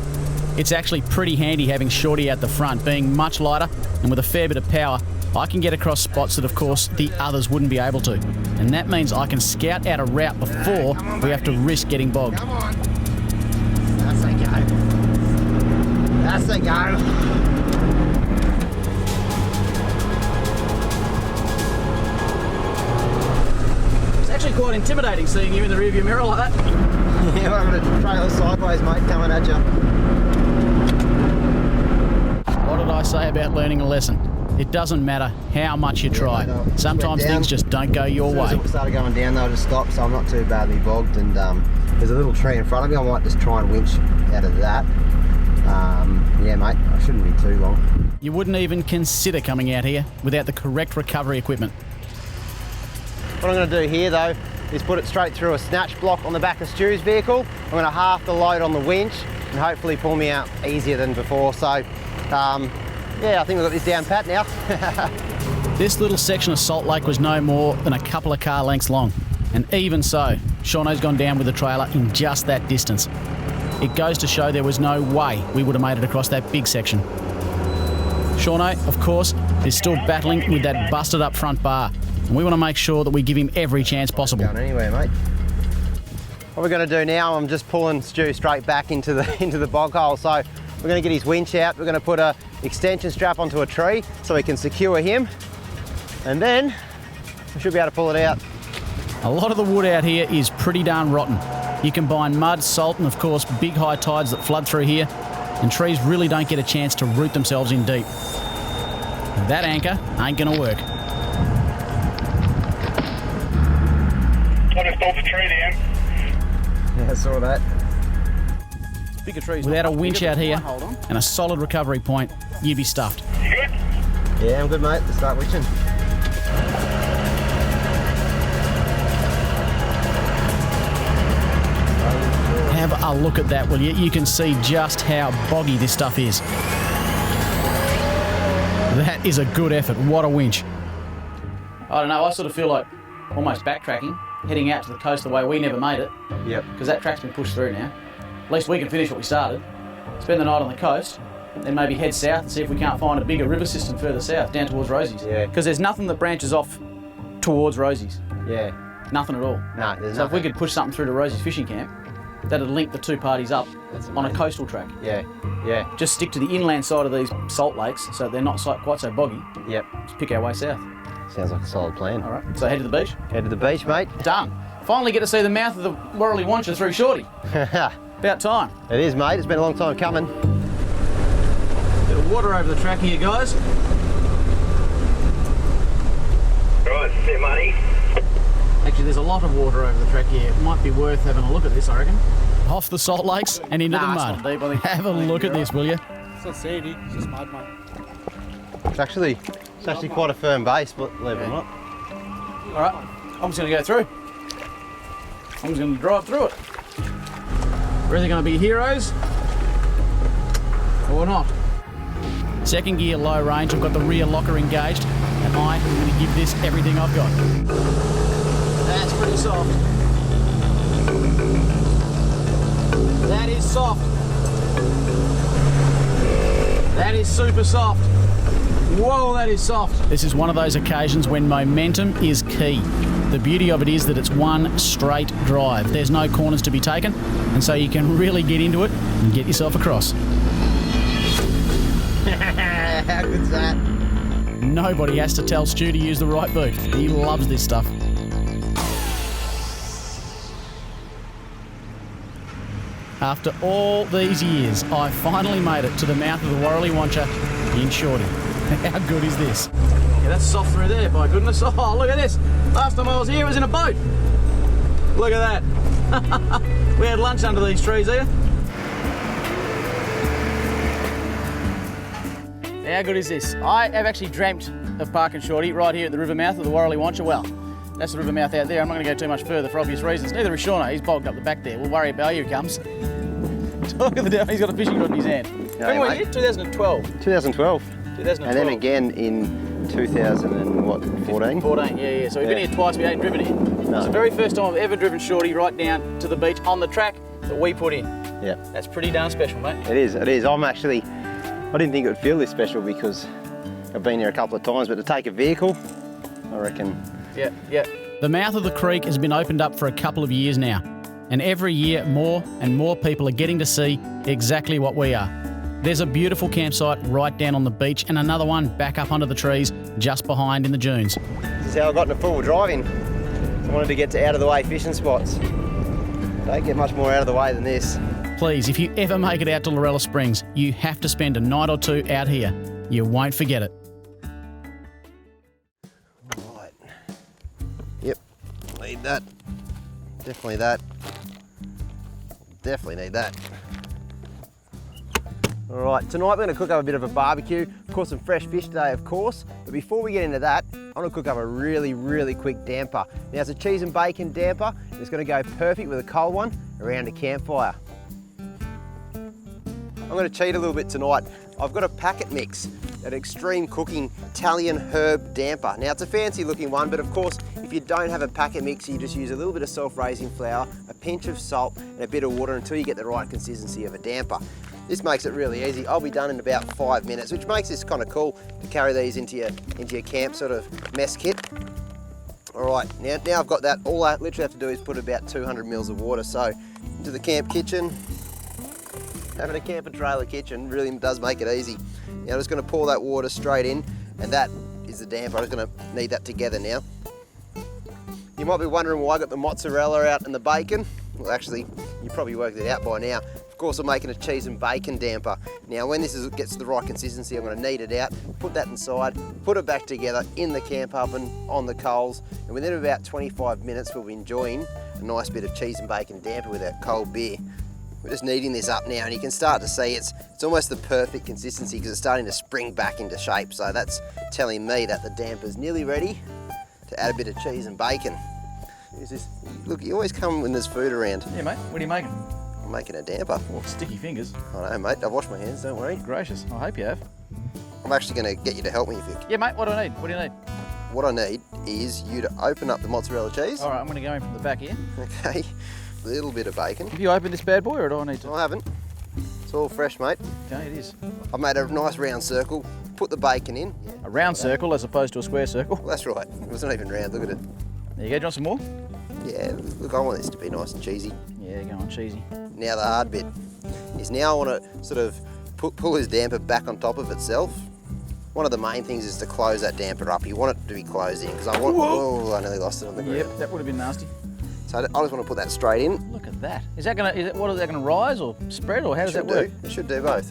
A: It's actually pretty handy having Shorty out the front, being much lighter and with a fair bit of power. I can get across spots that, of course, the others wouldn't be able to. And that means I can scout out a route before we have to risk getting bogged.
B: Come on. That's a go. That's a go.
A: It's actually quite intimidating seeing you in the rearview mirror like that.
B: Yeah, I'm going to trailer sideways, mate, coming at you.
A: What did I say about learning a lesson? It doesn't matter how much you try. Sometimes things just don't go your way.
B: As soon as it started going down, they'll just stop, so I'm not too badly bogged. And there's a little tree in front of me. I might just try and winch out of that. Yeah, mate, I shouldn't be too long.
A: You wouldn't even consider coming out here without the correct recovery equipment.
B: What I'm going to do here, though, is put it straight through a snatch block on the back of Stu's vehicle. I'm going to half the load on the winch and hopefully pull me out easier than before. So, yeah, I think we've got this down pat now.
A: This little section of Salt Lake was no more than a couple of car lengths long. And even so, Shauno's gone down with the trailer in just that distance. It goes to show there was no way we would have made it across that big section. Shauno, of course, is still battling with that busted up front bar. And we want to make sure that we give him every chance possible.
B: Going anywhere, mate. What we're going to do now, I'm just pulling Stu straight back into the bog hole. So we're going to get his winch out. We're going to put a extension strap onto a tree so we can secure him. And then we should be able to pull it out.
A: A lot of the wood out here is pretty darn rotten. You combine mud, salt, and of course big high tides that flood through here, and trees really don't get a chance to root themselves in deep. That anchor ain't going to work.
D: I just built the tree down.
B: Yeah, I saw that.
A: Bigger trees. Without a winch out here and a solid recovery point, you'd be stuffed.
D: You good?
B: Yeah, I'm good, mate. Let's start winching.
A: Have a look at that, will you? You can see just how boggy this stuff is. That is a good effort. What a winch. I don't know, I sort of feel like almost backtracking, heading out to the coast the way we never made it.
B: Yep.
A: Because that track's been pushed through now. At least we can finish what we started. Spend the night on the coast, then maybe head south and see if we can't find a bigger river system further south, down towards Rosie's.
B: Yeah.
A: Because there's nothing that branches off towards Rosie's.
B: Yeah.
A: Nothing at all.
B: No, there's
A: So
B: nothing.
A: if we could push something through to Rosie's fishing camp, that'd link the two parties up on a coastal track.
B: Yeah. Yeah.
A: Just stick to the inland side of these salt lakes so they're not quite so boggy.
B: Yep.
A: Just pick our way south.
B: Sounds like a solid plan.
A: All right, so head to the beach.
B: Head to the beach, mate.
A: Done. Finally get to see the mouth of the Warrelly Wancha through Shorty. About time.
B: It is, mate. It's been a long time coming.
A: Bit of water over the track here, guys.
D: Right, see money.
A: Actually, there's a lot of water over the track here. It might be worth having a look at this, I reckon. Off the salt lakes and into the mud.
E: It's not deep, I think.
A: Have a look at this, will you?
E: It's not sandy, it's just mud, mate.
B: It's actually quite a firm base, believe it or not.
A: All right, I'm just going to go through. I'm just going to drive through it. We're either going to be heroes or not. Second gear, low range. I've got the rear locker engaged, and I am going to give this everything I've got. That's pretty soft. That is soft. That is super soft. Whoa, that is soft. This is one of those occasions when momentum is key. The beauty of it is that it's one straight drive. There's no corners to be taken, and so you can really get into it and get yourself across.
B: How good's that?
A: Nobody has to tell Stu to use the right boot. He loves this stuff. After all these years, I finally made it to the mouth of the Warrelly Wancha in Shorty. How good is this? Yeah, that's soft through there, by goodness. Oh, look at this. Last time I was here, it was in a boat. Look at that. We had lunch under these trees here. How good is this? I have actually dreamt of parking Shorty right here at the river mouth of the Warrelly Wancha. Well, that's the river mouth out there. I'm not going to go too much further for obvious reasons. Neither is Shauno. He's bogged up the back there. We'll worry about here he comes. Look at the devil. He's got a fishing rod in his hand.
B: Yeah,
A: When were
B: mate.
A: you? 2012.
B: 2012.
A: 2012.
B: And then again in 2014?
A: 14, yeah. So we've been here twice, we ain't driven it.
B: No.
A: It's the very first time I've ever driven Shorty right down to the beach on the track that we put in.
B: Yeah.
A: That's pretty darn special, mate.
B: It is. I didn't think it would feel this special because I've been here a couple of times, but to take a vehicle, I reckon.
A: Yeah. The mouth of the creek has been opened up for a couple of years now, and every year more and more people are getting to see exactly what we are. There's a beautiful campsite right down on the beach and another one back up under the trees just behind in the dunes.
B: This is how I got into four-wheel driving. I wanted to get to out-of-the-way fishing spots. Don't get much more out of the way than this.
A: Please, if you ever make it out to Lorella Springs, you have to spend a night or two out here. You won't forget it.
B: Right. Yep, need that. Definitely that. Definitely need that. All right, tonight we're going to cook up a bit of a barbecue. Caught some fresh fish today, of course. But before we get into that, I'm going to cook up a really quick damper. Now, it's a cheese and bacon damper, and it's going to go perfect with a cold one around a campfire. I'm going to cheat a little bit tonight. I've got a packet mix, an extreme cooking Italian herb damper. Now, it's a fancy looking one, but of course, if you don't have a packet mix, you just use a little bit of self-raising flour, a pinch of salt, and a bit of water until you get the right consistency of a damper. This makes it really easy. I'll be done in about 5 minutes, which makes this kind of cool to carry these into your camp sort of mess kit. All right, now I've got that. All I literally have to do is put about 200 mils of water. So into the camp kitchen. Having a camper trailer kitchen really does make it easy. Now I'm just going to pour that water straight in, and that is the damper. I'm just going to knead that together now. You might be wondering why I got the mozzarella out and the bacon. Well, actually, you probably worked it out by now. Of course, I'm making a cheese and bacon damper. Now, when this gets to the right consistency, I'm going to knead it out, put that inside, put it back together in the camp oven on the coals, and within about 25 minutes, we'll be enjoying a nice bit of cheese and bacon damper with our cold beer. We're just kneading this up now, and you can start to see it's almost the perfect consistency because it's starting to spring back into shape. So that's telling me that the damper's nearly ready to add a bit of cheese and bacon. Is this? Look, you always come when there's food around.
A: Yeah, mate. What are you making?
B: I'm making a damper.
A: Oh, sticky fingers.
B: I know, mate. I've washed my hands, don't worry.
A: Gracious. I hope you have.
B: I'm actually going to get you to help me if you...
A: Yeah, mate. What do I need? What do you need?
B: What I need is you to open up the mozzarella cheese.
A: All right, I'm going to go in from the back here.
B: Okay. A little bit of bacon.
A: Have you opened this bad boy, or do I need to?
B: I haven't. It's all fresh, mate.
A: Okay, it is.
B: I've made a nice round circle. Put the bacon in.
A: A round circle as opposed to a square circle.
B: Well, that's right. It was not even round. Look at it.
A: There you go. Do you want some more?
B: Yeah, look, I want this to be nice and cheesy.
A: Yeah, go on, cheesy.
B: Now the hard bit is now I want to sort of pull this damper back on top of itself. One of the main things is to close that damper up. You want it to be closed in because I want... Whoa. Oh, I nearly lost it on the ground.
A: Yep, that would have been nasty.
B: So I just want to put that straight in.
A: Look at that. Is that gonna rise or spread, or how does that work?
B: It should do both.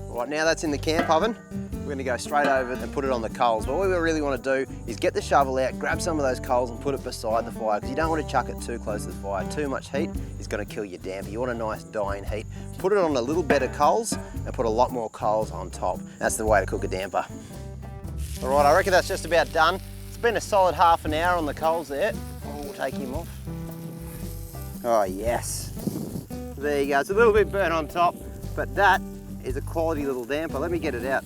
B: Right, now that's in the camp oven. We're going to go straight over and put it on the coals. But what we really want to do is get the shovel out, grab some of those coals and put it beside the fire because you don't want to chuck it too close to the fire. Too much heat is going to kill your damper. You want a nice dying heat. Put it on a little bed of coals and put a lot more coals on top. That's the way to cook a damper. All right, I reckon that's just about done. It's been a solid half an hour on the coals there. We'll take him off. Oh, yes. There you go. It's a little bit burnt on top, but that is a quality little damper. Let me get it out.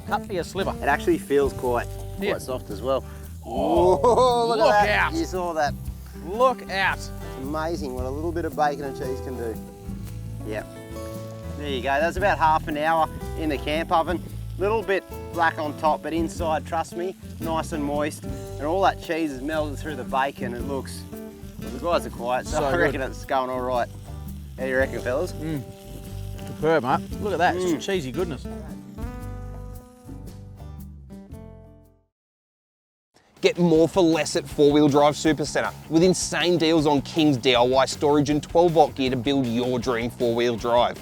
A: Cut me a sliver.
B: It actually feels quite soft as well. Oh, look at that.
A: Out.
B: You saw that.
A: Look out.
B: It's amazing what a little bit of bacon and cheese can do. Yep. There you go. That's about half an hour in the camp oven. Little bit black on top, but inside, trust me, nice and moist. And all that cheese is melted through the bacon. It looks, well, the guys are quiet, so I reckon it's going all right. How do you reckon, fellas?
A: Superb, mate. Look at that. It's just cheesy goodness.
C: Get more for less at 4-Wheel Drive Supacentre with insane deals on King's DIY storage and 12-volt gear to build your dream 4-wheel drive.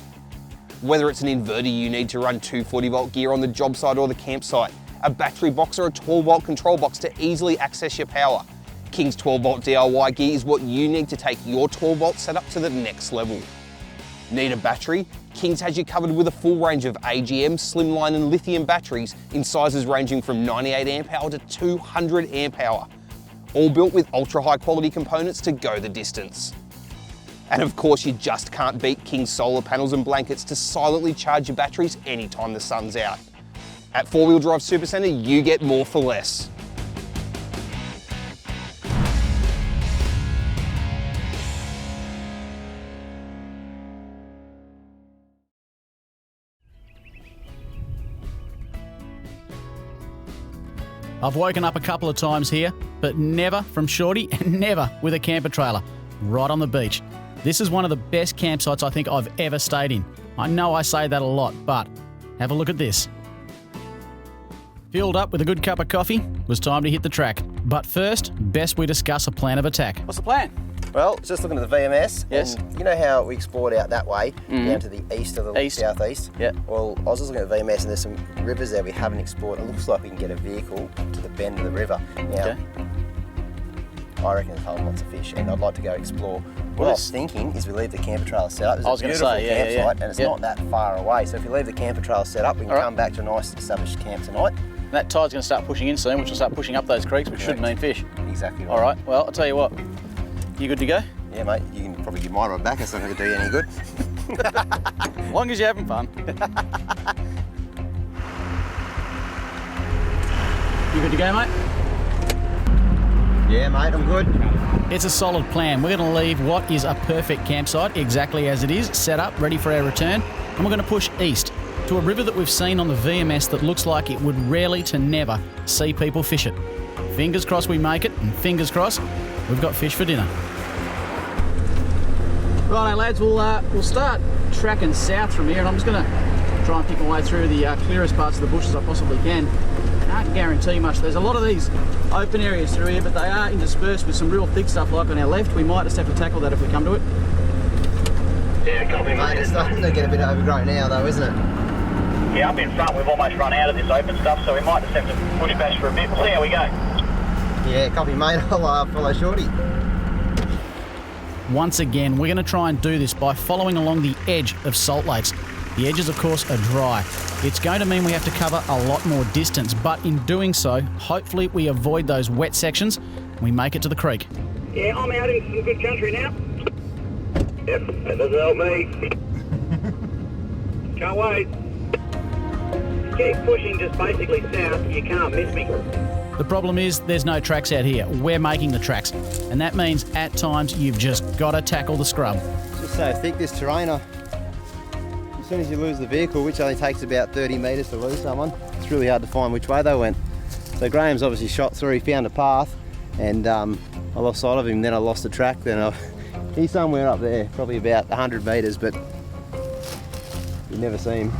C: Whether it's an inverter you need to run 240-volt gear on the job site or the campsite, a battery box or a 12-volt control box to easily access your power, King's 12-volt DIY gear is what you need to take your 12-volt setup to the next level. Need a battery? King's has you covered with a full range of AGM, slimline and lithium batteries in sizes ranging from 98 amp hour to 200 amp hour. All built with ultra high quality components to go the distance. And of course you just can't beat King's solar panels and blankets to silently charge your batteries anytime the sun's out. At 4-Wheel Drive Supercentre, you get more for less.
A: I've woken up a couple of times here, but never from Shorty and never with a camper trailer, right on the beach. This is one of the best campsites I think I've ever stayed in. I know I say that a lot, but have a look at this. Fueled up with a good cup of coffee, was time to hit the track. But first, best we discuss a plan of attack.
E: What's the plan?
B: Well, just looking at the VMS.
E: Yes.
B: And you know how we explored out that way, down to the east of the southeast?
E: Yeah.
B: Well, I was just looking at the VMS and there's some rivers there we haven't explored. It looks like we can get a vehicle to the bend of the river. Now, I reckon there's a whole lots of fish and I'd like to go explore. What I was thinking is we leave the camper trailer set up. There's a beautiful campsite and it's not that far away. So if we leave the camper trailer set up, we can come back to a nice established camp tonight.
E: That tide's going to start pushing in soon, which will start pushing up those creeks, which should mean fish.
B: Exactly right.
E: All right, well, I'll tell you what. You good to go?
B: Yeah, mate, you can probably give my rod back. It's not going to do you any good.
E: As long as you're having fun. You good to go, mate?
B: Yeah, mate, I'm good.
A: It's a solid plan. We're going to leave what is a perfect campsite exactly as it is, set up, ready for our return, and we're going to push east to a river that we've seen on the VMS that looks like it would rarely to never see people fish it. Fingers crossed we make it, and fingers crossed we've got fish for dinner.
E: Righto, lads, we'll start tracking south from here, and I'm just going to try and pick my way through the clearest parts of the bush as I possibly can. Can't guarantee much. There's a lot of these open areas through here, but they are interspersed with some real thick stuff like on our left. We might just have to tackle that if we come to it.
D: Yeah, copy,
B: Mate, it's starting to get a bit overgrown now though, isn't it?
D: Yeah, up in front we've almost run out of this open stuff, so we might just have to push bash for a bit. We'll see how we go.
B: Yeah, copy, mate. I'll follow Shorty.
A: Once again, we're going to try and do this by following along the edge of salt lakes. The edges, of course, are dry. It's going to mean we have to cover a lot more distance, but in doing so, hopefully we avoid those wet sections and we make it to the creek.
D: Yeah, I'm out in some good country now. Yep, that doesn't help me. Can't wait. Keep pushing just basically south, you can't miss me.
A: The problem is there's no tracks out here. We're making the tracks, and that means at times you've just got to tackle the scrub.
B: It's just so thick, this terrain. As soon as you lose the vehicle, which only takes about 30 metres to lose someone, it's really hard to find which way they went. So Graham's obviously shot through, he found a path, and I lost sight of him, then I lost the track, then he's somewhere up there, probably about 100 metres, but you never see him.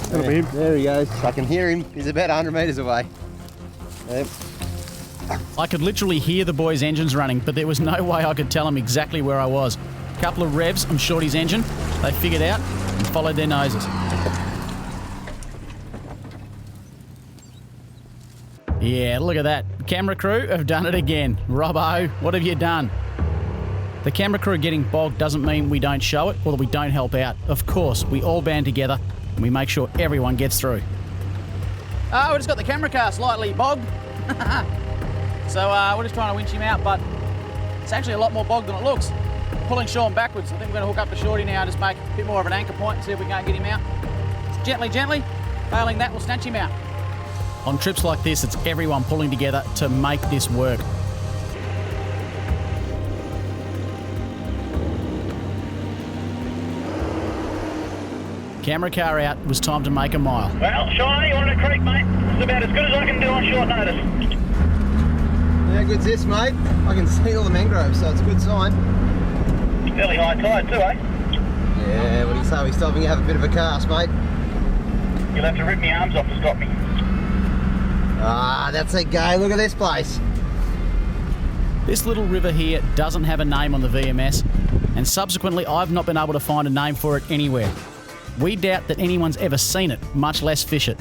B: That'll be him. There he goes. I can hear him. He's about 100 metres away. Yep.
A: I could literally hear the boys' engines running, but there was no way I could tell them exactly where I was. A couple of revs on Shorty's engine, they figured out and followed their noses. Yeah, look at that. Camera crew have done it again. Robbo, what have you done? The camera crew getting bogged doesn't mean we don't show it or that we don't help out. Of course, we all band together and we make sure everyone gets through.
E: Oh, we just got the camera car slightly bogged. So we're just trying to winch him out, but it's actually a lot more bogged than it looks. Pulling Shaun backwards. I think we're going to hook up to Shorty now and just make a bit more of an anchor point and see if we can't get him out. Just gently, gently. Failing that, we'll snatch him out.
A: On trips like this, it's everyone pulling together to make this work. Camera car out, it was time to make a mile.
D: Well, Shaun, you're on a creek, mate. It's about as good as I can do on short notice.
B: How good's this, mate? I can see all the mangroves, so it's a good sign.
D: Fairly high tide too, eh?
B: Yeah, what do you say? We stopping to have a bit of a cast, mate.
D: You'll have to rip my arms off to stop me.
B: Ah, that's a go. Look at this place.
A: This little river here doesn't have a name on the VMS, and subsequently I've not been able to find a name for it anywhere. We doubt that anyone's ever seen it, much less fish it.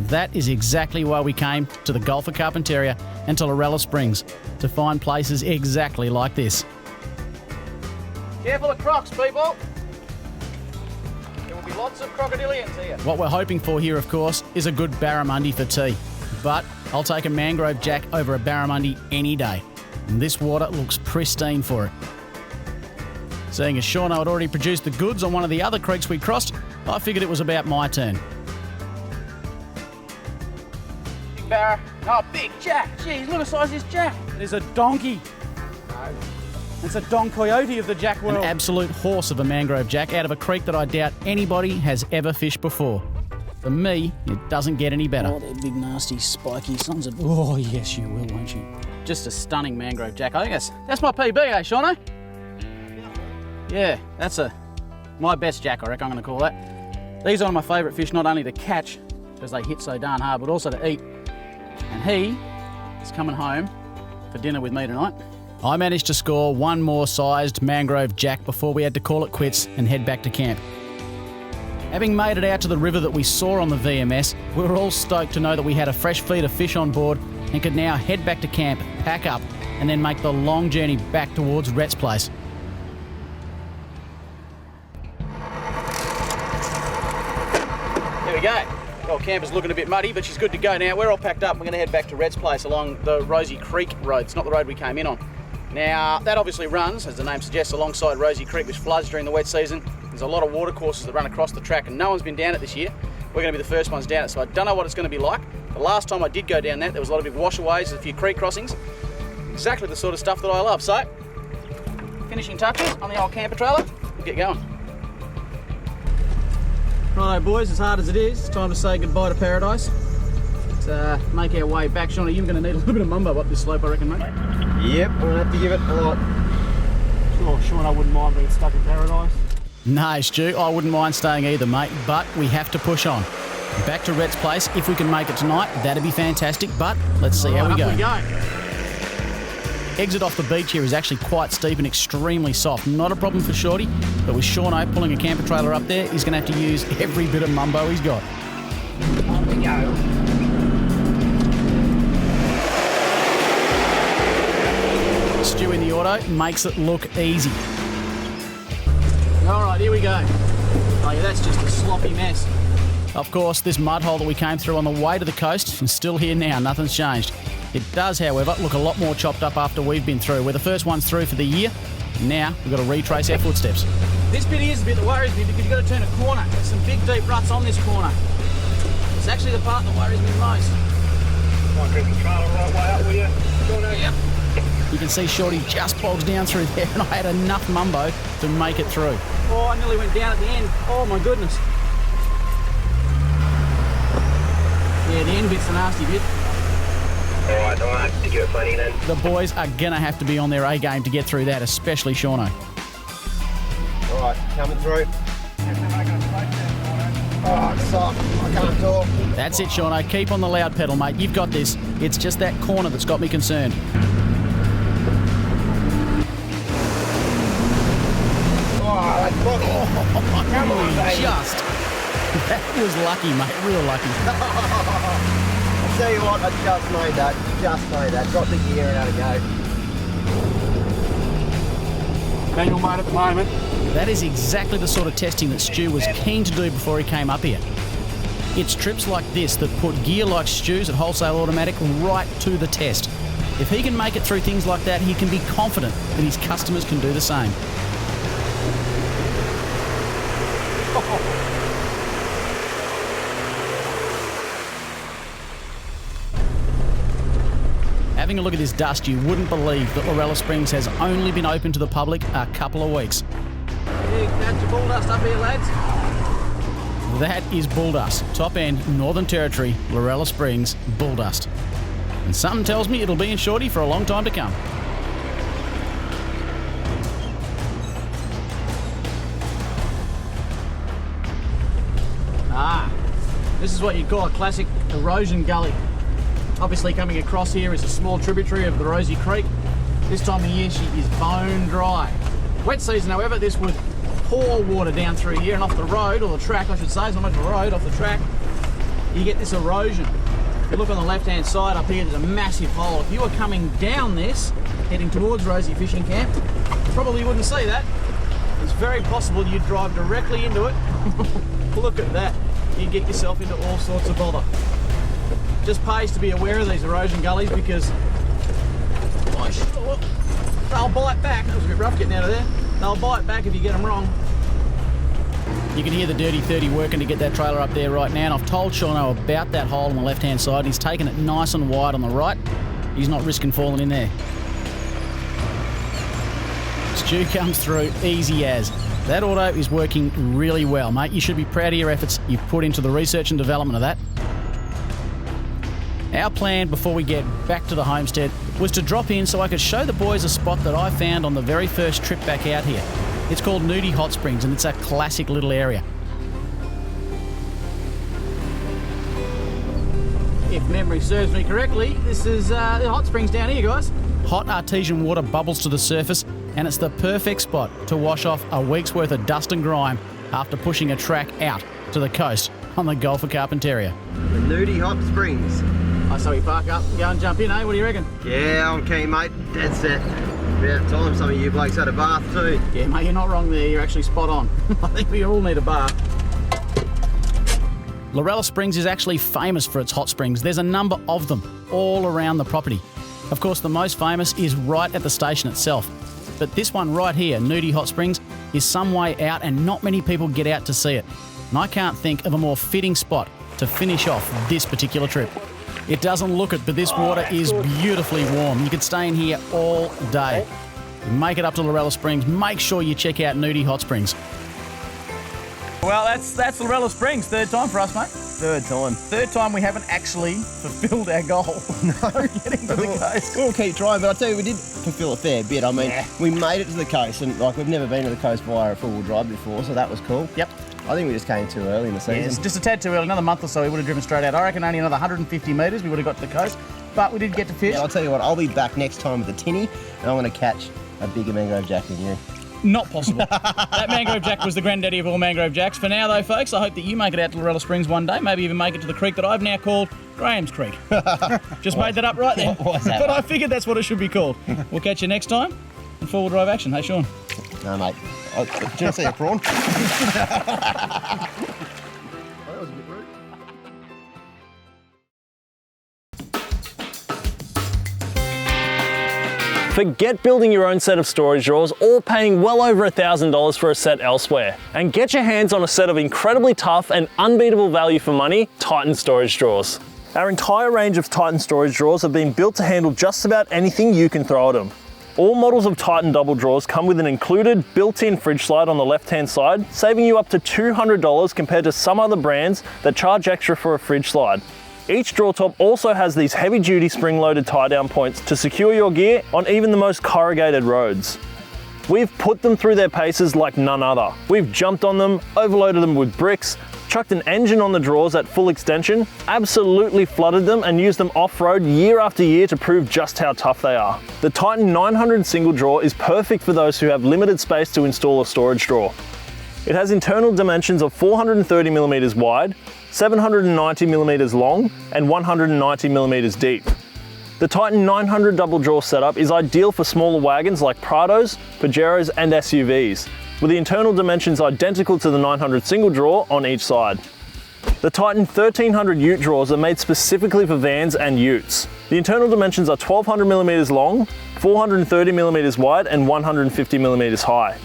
A: That is exactly why we came to the Gulf of Carpentaria and to Lorella Springs, to find places exactly like this.
E: Careful of crocs, people. There will be lots of crocodilians here.
A: What we're hoping for here, of course, is a good barramundi for tea. But I'll take a mangrove jack over a barramundi any day. And this water looks pristine for it. Seeing as Shaun had already produced the goods on one of the other creeks we crossed, I figured it was about my turn.
E: barra. Oh, big jack. Jeez, look at the size of this jack. There's a donkey. It's a Don Coyote of the jack world.
A: An absolute horse of a mangrove jack out of a creek that I doubt anybody has ever fished before. For me, it doesn't get any better.
E: Oh, they're big, nasty, spiky sons of... Oh, yes, you will, won't you? Just a stunning mangrove jack. I think that's my PB, eh, Shaun? Yeah, that's my best jack, I reckon I'm going to call that. These are my favourite fish, not only to catch, because they hit so darn hard, but also to eat. And he is coming home for dinner with me tonight.
A: I managed to score one more sized mangrove jack before we had to call it quits and head back to camp. Having made it out to the river that we saw on the VMS, we were all stoked to know that we had a fresh feed of fish on board and could now head back to camp, pack up, and then make the long journey back towards Rhett's place.
E: Here we go. Well, camp is looking a bit muddy, but she's good to go now. We're all packed up. We're going to head back to Rhett's place along the Rosie Creek road. It's not the road we came in on. Now, that obviously runs, as the name suggests, alongside Rosie Creek, which floods during the wet season. There's a lot of water courses that run across the track, and no one's been down it this year. We're going to be the first ones down it, so I don't know what it's going to be like. The last time I did go down that, there was a lot of big washaways, a few creek crossings. Exactly the sort of stuff that I love. So, finishing touches on the old camper trailer. We'll get going. Righto, boys, as hard as it is, it's time to say goodbye to paradise. Let's make our way back. Shaun, you're going to need a little bit of mumbo up this slope, I reckon, mate.
B: Yep, I'm going to have to give it a lot.
F: Sure, Shaun, I wouldn't mind being stuck in paradise.
A: No, Stu, I wouldn't mind staying either, mate, but we have to push on. Back to Rhett's place. If we can make it tonight, that'd be fantastic, but let's see how we go. Exit off the beach here is actually quite steep and extremely soft. Not a problem for Shorty, but with Shaun pulling a camper trailer up there, he's going to have to use every bit of mumbo he's got.
B: Up we go.
A: Stu in the auto makes it look easy.
E: All right, here we go. Oh yeah, that's just a sloppy mess.
A: Of course, this mud hole that we came through on the way to the coast is still here now. Nothing's changed. It does, however, look a lot more chopped up after we've been through. We're the first ones through for the year. Now we've got to retrace our footsteps.
E: This bit is a bit that worries me because you've got to turn a corner. There's some big deep ruts on this corner. It's actually the part that worries me most.
D: Might get the trailer right way up, will you?
E: Yep.
A: You can see Shorty just bogs down through there, and I had enough mumbo to make it through.
E: Oh, I nearly went down at the end. Oh my goodness. Yeah, the end bit's the nasty bit.
D: Alright, I'll have to give it plenty then.
A: The boys are going to have to be on their A game to get through that, especially Shauno.
B: Alright, coming through. Oh, it's soft. I can't talk.
A: That's it, Shauno. Keep on the loud pedal, mate. You've got this. It's just that corner that's got me concerned.
B: Oh, that's good.
A: Come on, just. That was lucky, mate. Real lucky.
B: I'll tell you what, I just made that. Just made that. Got the gear and had a go.
F: Manual mode at the moment.
A: That is exactly the sort of testing that Stu was keen to do before he came up here. It's trips like this that put gear like Stu's at Wholesale Automatic right to the test. If he can make it through things like that, he can be confident that his customers can do the same. Having a look at this dust, you wouldn't believe that Lorella Springs has only been open to the public a couple of weeks.
E: Big patch of bull dust up here, lads.
A: That is bull dust. Top end, Northern Territory, Lorella Springs, bull dust. And something tells me it'll be in Shorty for a long time to come.
E: This is what you'd call a classic erosion gully. Obviously coming across here is a small tributary of the Rosie Creek. This time of year she is bone dry. Wet season, however, this would pour water down through here and off the road, or the track I should say, it's not much of a road, off the track, you get this erosion. If you look on the left hand side up here, there's a massive hole. If you were coming down this, heading towards Rosie Fishing Camp, you probably wouldn't see that. It's very possible you'd drive directly into it. Look at that. You'd get yourself into all sorts of bother. Just pays to be aware of these erosion gullies because they'll bite back. It was a bit rough getting out of there. They'll bite back if you get them wrong.
A: You can hear the Dirty 30 working to get that trailer up there right now, and I've told Shaun about that hole on the left-hand side, and he's taken it nice and wide on the right. He's not risking falling in there. Stu comes through easy as. That auto is working really well, mate. You should be proud of your efforts you've put into the research and development of that. Our plan before we get back to the homestead was to drop in so I could show the boys a spot that I found on the very first trip back out here. It's called Nudie Hot Springs, and it's a classic little area.
E: If memory serves me correctly, this is the hot springs down here, guys.
A: Hot artesian water bubbles to the surface, and it's the perfect spot to wash off a week's worth of dust and grime after pushing a track out to the coast on the Gulf of Carpentaria.
B: The Nudie Hot Springs.
E: I say we park up and go and jump in, eh? What do you reckon?
B: Yeah, I'm keen, mate. Dead set. About time some of you blokes had a bath too.
E: Yeah, mate, you're not wrong there. You're actually spot on. I think we all need a bath.
A: Lorella Springs is actually famous for its hot springs. There's a number of them all around the property. Of course, the most famous is right at the station itself. But this one right here, Nudie Hot Springs, is some way out and not many people get out to see it. And I can't think of a more fitting spot to finish off this particular trip. It doesn't look it, but this water is beautifully warm. You could stay in here all day. You make it up to Lorella Springs, make sure you check out Nudie Hot Springs.
E: Well, that's Lorella Springs. Third time for us, mate.
B: Third time.
E: Third time we haven't actually fulfilled our goal. No. Getting to the coast.
B: We'll keep trying, but I tell you, we did fulfil a fair bit. I mean, we made it to the coast, and like we've never been to the coast via a four-wheel drive before, so that was cool.
E: Yep.
B: I think we just came too early in the season.
E: Yeah, it's just a tad too early. Another month or so, we would have driven straight out. I reckon only another 150 metres, we would have got to the coast. But we did get to fish.
B: Yeah, I'll tell you what, I'll be back next time with a tinny, and I'm going to catch a bigger mangrove jack than you.
E: Not possible. That mangrove jack was the granddaddy of all mangrove jacks. For now, though, folks, I hope that you make it out to Lorella Springs one day. Maybe even make it to the creek that I've now called Graham's Creek. Just made that up right there.
B: What's that?
E: But I figured that's what it should be called. We'll catch you next time in four-wheel drive action. Hey, Shaun.
B: No, mate. Did you see a prawn?
G: Forget building your own set of storage drawers or paying well over $1,000 for a set elsewhere, and get your hands on a set of incredibly tough and unbeatable value for money Titan storage drawers. Our entire range of Titan storage drawers have been built to handle just about anything you can throw at them. All models of Titan double drawers come with an included built-in fridge slide on the left-hand side, saving you up to $200 compared to some other brands that charge extra for a fridge slide. Each drawer top also has these heavy-duty spring-loaded tie-down points to secure your gear on even the most corrugated roads. We've put them through their paces like none other. We've jumped on them, overloaded them with bricks, chucked an engine on the drawers at full extension, absolutely flooded them and used them off-road year after year to prove just how tough they are. The Titan 900 single drawer is perfect for those who have limited space to install a storage drawer. It has internal dimensions of 430mm wide, 790mm long, and 190mm deep. The Titan 900 double drawer setup is ideal for smaller wagons like Prados, Pajeros, and SUVs, with the internal dimensions identical to the 900 single drawer on each side. The Titan 1300 ute drawers are made specifically for vans and utes. The internal dimensions are 1200mm long, 430mm wide, and 150mm high.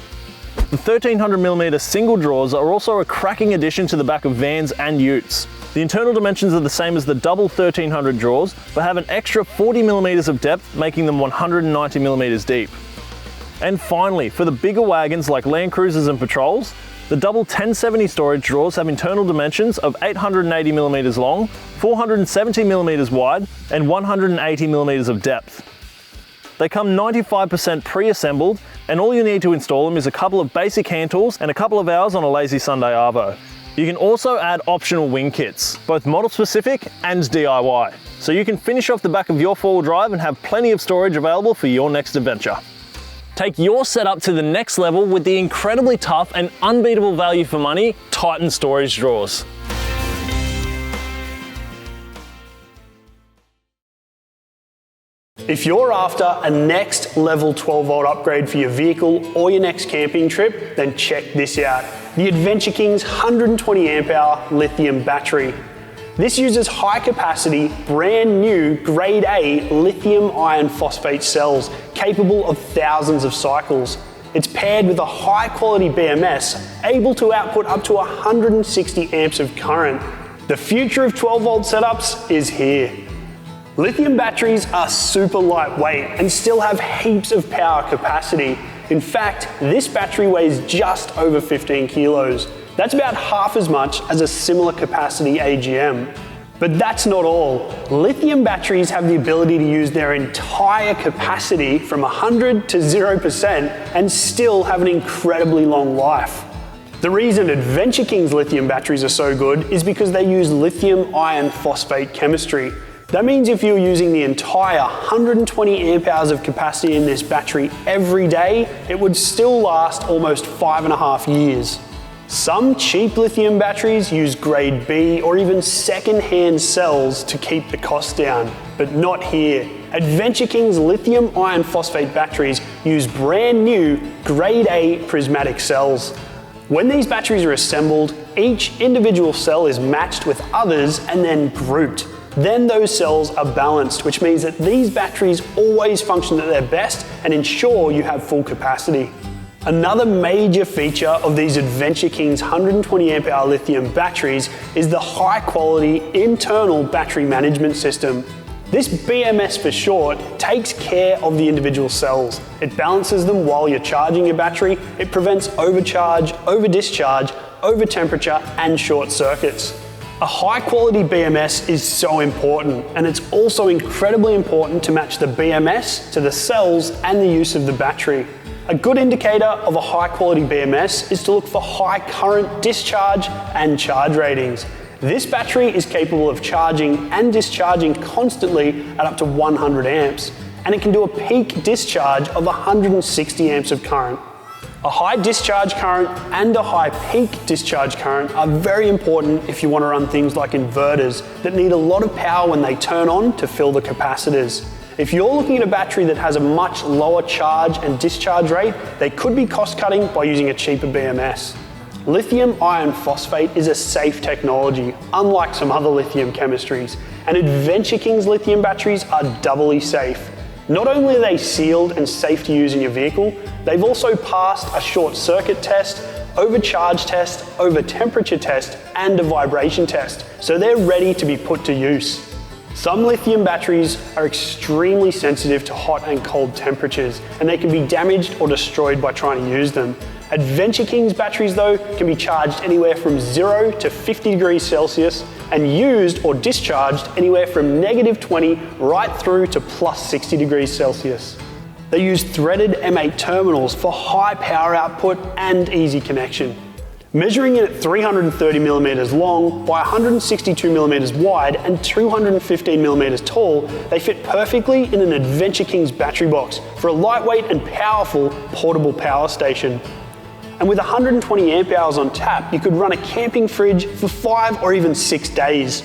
G: The 1300mm single drawers are also a cracking addition to the back of vans and utes. The internal dimensions are the same as the double 1300 drawers, but have an extra 40mm of depth, making them 190mm deep. And finally, for the bigger wagons like Land Cruisers and Patrols, the double 1070 storage drawers have internal dimensions of 880mm long, 470mm wide, and 180mm of depth. They come 95% pre-assembled, and all you need to install them is a couple of basic hand tools and a couple of hours on a lazy Sunday arvo. You can also add optional wing kits, both model specific and DIY, so you can finish off the back of your four-wheel drive and have plenty of storage available for your next adventure. Take your setup to the next level with the incredibly tough and unbeatable value for money Titan storage drawers.
H: If you're after a next level 12-volt upgrade for your vehicle or your next camping trip, then check this out. The Adventure King's 120 amp hour lithium battery. This uses high capacity, brand new grade A lithium iron phosphate cells capable of thousands of cycles. It's paired with a high quality BMS, able to output up to 160 amps of current. The future of 12 volt setups is here. Lithium batteries are super lightweight and still have heaps of power capacity. In fact, this battery weighs just over 15 kilos. That's about half as much as a similar capacity AGM. But that's not all. Lithium batteries have the ability to use their entire capacity from 100 to 0% and still have an incredibly long life. The reason Adventure King's lithium batteries are so good is because they use lithium iron phosphate chemistry. That means if you're using the entire 120 amp hours of capacity in this battery every day, it would still last almost 5.5 years. Some cheap lithium batteries use grade B or even second-hand cells to keep the cost down, but not here. Adventure King's lithium iron phosphate batteries use brand new grade A prismatic cells. When these batteries are assembled, each individual cell is matched with others and then grouped. Then those cells are balanced, which means that these batteries always function at their best and ensure you have full capacity. Another major feature of these Adventure King's 120 amp hour lithium batteries is the high quality internal battery management system. This BMS for short takes care of the individual cells. It balances them while you're charging your battery. It prevents overcharge, over discharge, over temperature and short circuits. A high quality BMS is so important, and it's also incredibly important to match the BMS to the cells and the use of the battery. A good indicator of a high quality BMS is to look for high current discharge and charge ratings. This battery is capable of charging and discharging constantly at up to 100 amps, and it can do a peak discharge of 160 amps of current. A high discharge current and a high peak discharge current are very important if you want to run things like inverters that need a lot of power when they turn on to fill the capacitors. If you're looking at a battery that has a much lower charge and discharge rate, they could be cost cutting by using a cheaper BMS. Lithium iron phosphate is a safe technology, unlike some other lithium chemistries, and Adventure King's lithium batteries are doubly safe. Not only are they sealed and safe to use in your vehicle, they've also passed a short circuit test, overcharge test, over temperature test, and a vibration test, so they're ready to be put to use. Some lithium batteries are extremely sensitive to hot and cold temperatures, and they can be damaged or destroyed by trying to use them. Adventure King's batteries though can be charged anywhere from 0 to 50 degrees Celsius and used or discharged anywhere from -20 right through to +60 degrees Celsius. They use threaded M8 terminals for high power output and easy connection. Measuring it at 330mm long by 162mm wide and 215mm tall, they fit perfectly in an Adventure King's battery box for a lightweight and powerful portable power station. And with 120 amp hours on tap, you could run a camping fridge for 5 or even 6 days.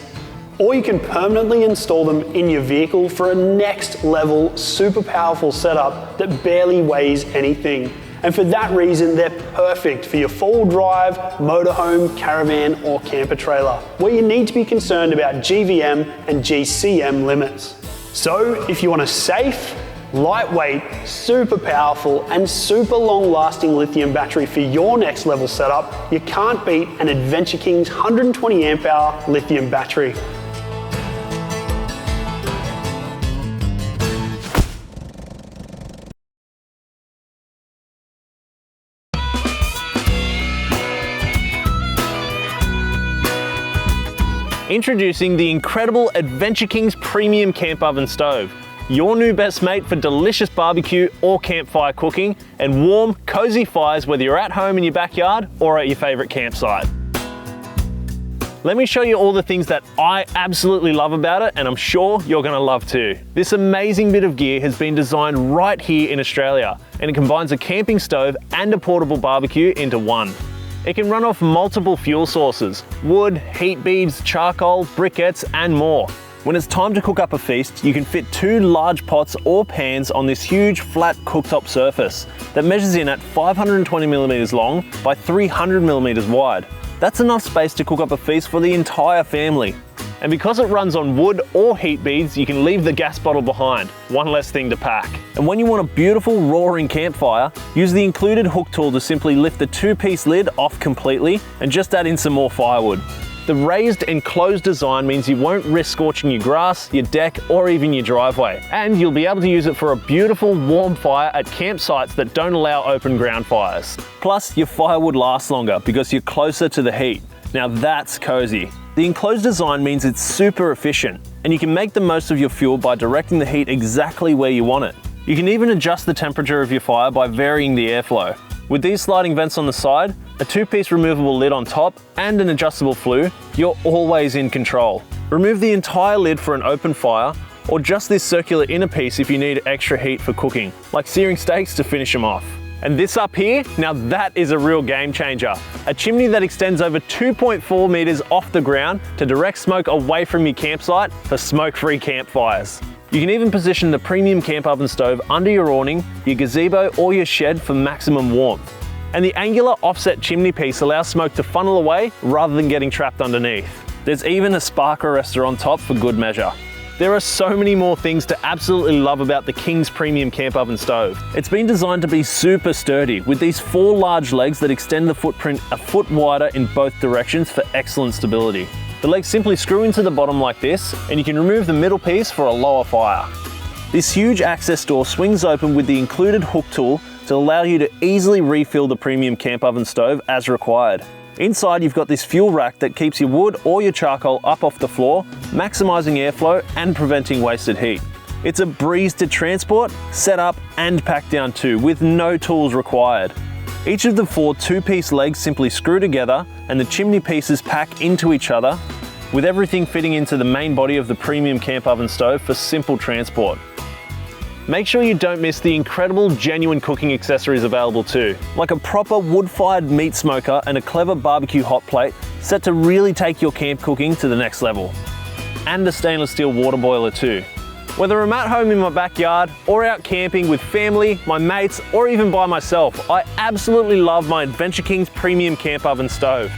H: Or you can permanently install them in your vehicle for a next level super powerful setup that barely weighs anything. And for that reason, they're perfect for your four-wheel drive, motorhome, caravan, or camper trailer, where you need to be concerned about GVM and GCM limits. So if you want a safe, lightweight, super powerful, and super long-lasting lithium battery for your next level setup, you can't beat an Adventure King's 120 amp hour lithium battery.
G: Introducing the incredible Adventure King's Premium Camp Oven Stove. Your new best mate for delicious barbecue or campfire cooking and warm, cozy fires whether you're at home in your backyard or at your favorite campsite. Let me show you all the things that I absolutely love about it, and I'm sure you're gonna love too. This amazing bit of gear has been designed right here in Australia, and it combines a camping stove and a portable barbecue into one. It can run off multiple fuel sources: wood, heat beads, charcoal, briquettes, and more. When it's time to cook up a feast, you can fit 2 large pots or pans on this huge flat cooktop surface that measures in at 520mm long by 300mm wide. That's enough space to cook up a feast for the entire family. And because it runs on wood or heat beads, you can leave the gas bottle behind, one less thing to pack. And when you want a beautiful roaring campfire, use the included hook tool to simply lift the 2-piece lid off completely and just add in some more firewood. The raised and closed design means you won't risk scorching your grass, your deck, or even your driveway. And you'll be able to use it for a beautiful warm fire at campsites that don't allow open ground fires. Plus, your firewood lasts longer because you're closer to the heat. Now that's cozy. The enclosed design means it's super efficient, and you can make the most of your fuel by directing the heat exactly where you want it. You can even adjust the temperature of your fire by varying the airflow. With these sliding vents on the side, a 2-piece removable lid on top, and an adjustable flue, you're always in control. Remove the entire lid for an open fire, or just this circular inner piece if you need extra heat for cooking, like searing steaks to finish them off. And this up here, now that is a real game changer. A chimney that extends over 2.4 meters off the ground to direct smoke away from your campsite for smoke-free campfires. You can even position the premium camp oven stove under your awning, your gazebo, or your shed for maximum warmth. And the angular offset chimney piece allows smoke to funnel away rather than getting trapped underneath. There's even a spark arrestor on top for good measure. There are so many more things to absolutely love about the King's Premium Camp Oven Stove. It's been designed to be super sturdy with these 4 large legs that extend the footprint a foot wider in both directions for excellent stability. The legs simply screw into the bottom like this, and you can remove the middle piece for a lower fire. This huge access door swings open with the included hook tool to allow you to easily refill the Premium Camp Oven Stove as required. Inside, you've got this fuel rack that keeps your wood or your charcoal up off the floor, maximising airflow and preventing wasted heat. It's a breeze to transport, set up and pack down too, with no tools required. Each of the 4 2-piece legs simply screw together and the chimney pieces pack into each other, with everything fitting into the main body of the Premium Camp Oven Stove for simple transport. Make sure you don't miss the incredible genuine cooking accessories available too, like a proper wood-fired meat smoker and a clever barbecue hot plate set to really take your camp cooking to the next level. And a stainless steel water boiler too. Whether I'm at home in my backyard or out camping with family, my mates, or even by myself, I absolutely love my Adventure King's Premium Camp Oven Stove.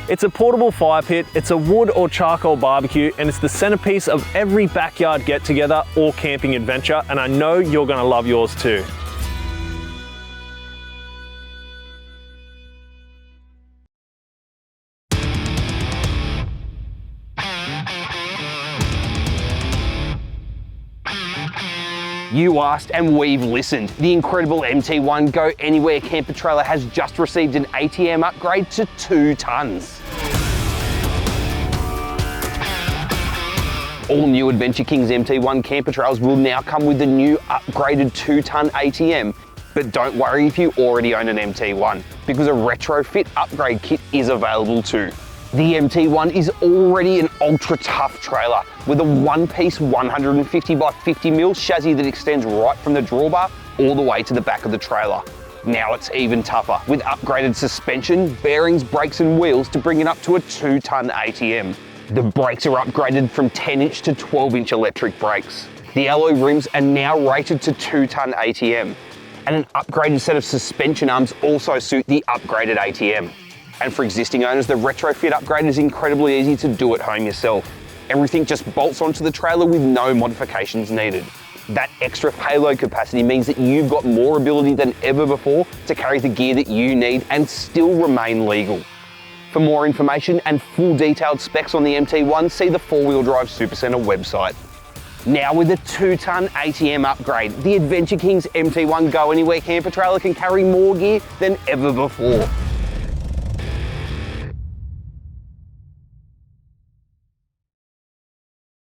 G: It's a portable fire pit, it's a wood or charcoal barbecue, and it's the centerpiece of every backyard get-together or camping adventure, and I know you're gonna love yours too.
C: You asked and we've listened. The incredible MT1 Go Anywhere camper trailer has just received an ATM upgrade to 2 tons. All new Adventure King's MT1 camper trailers will now come with the new upgraded 2-ton ATM. But don't worry if you already own an MT1, because a retrofit upgrade kit is available too. The MT1 is already an ultra tough trailer with a 1-piece 150 by 50 mil chassis that extends right from the drawbar all the way to the back of the trailer. Now it's even tougher with upgraded suspension, bearings, brakes and wheels to bring it up to a 2-ton ATM. The brakes are upgraded from 10-inch to 12-inch electric brakes. The alloy rims are now rated to 2-ton ATM. And an upgraded set of suspension arms also suit the upgraded ATM. And for existing owners, the retrofit upgrade is incredibly easy to do at home yourself. Everything just bolts onto the trailer with no modifications needed. That extra payload capacity means that you've got more ability than ever before to carry the gear that you need and still remain legal. For more information and full detailed specs on the MT1, see the 4-Wheel Drive Supacentre website. Now with a 2-ton ATM upgrade, the Adventure King's MT1 Go Anywhere camper trailer can carry more gear than ever before.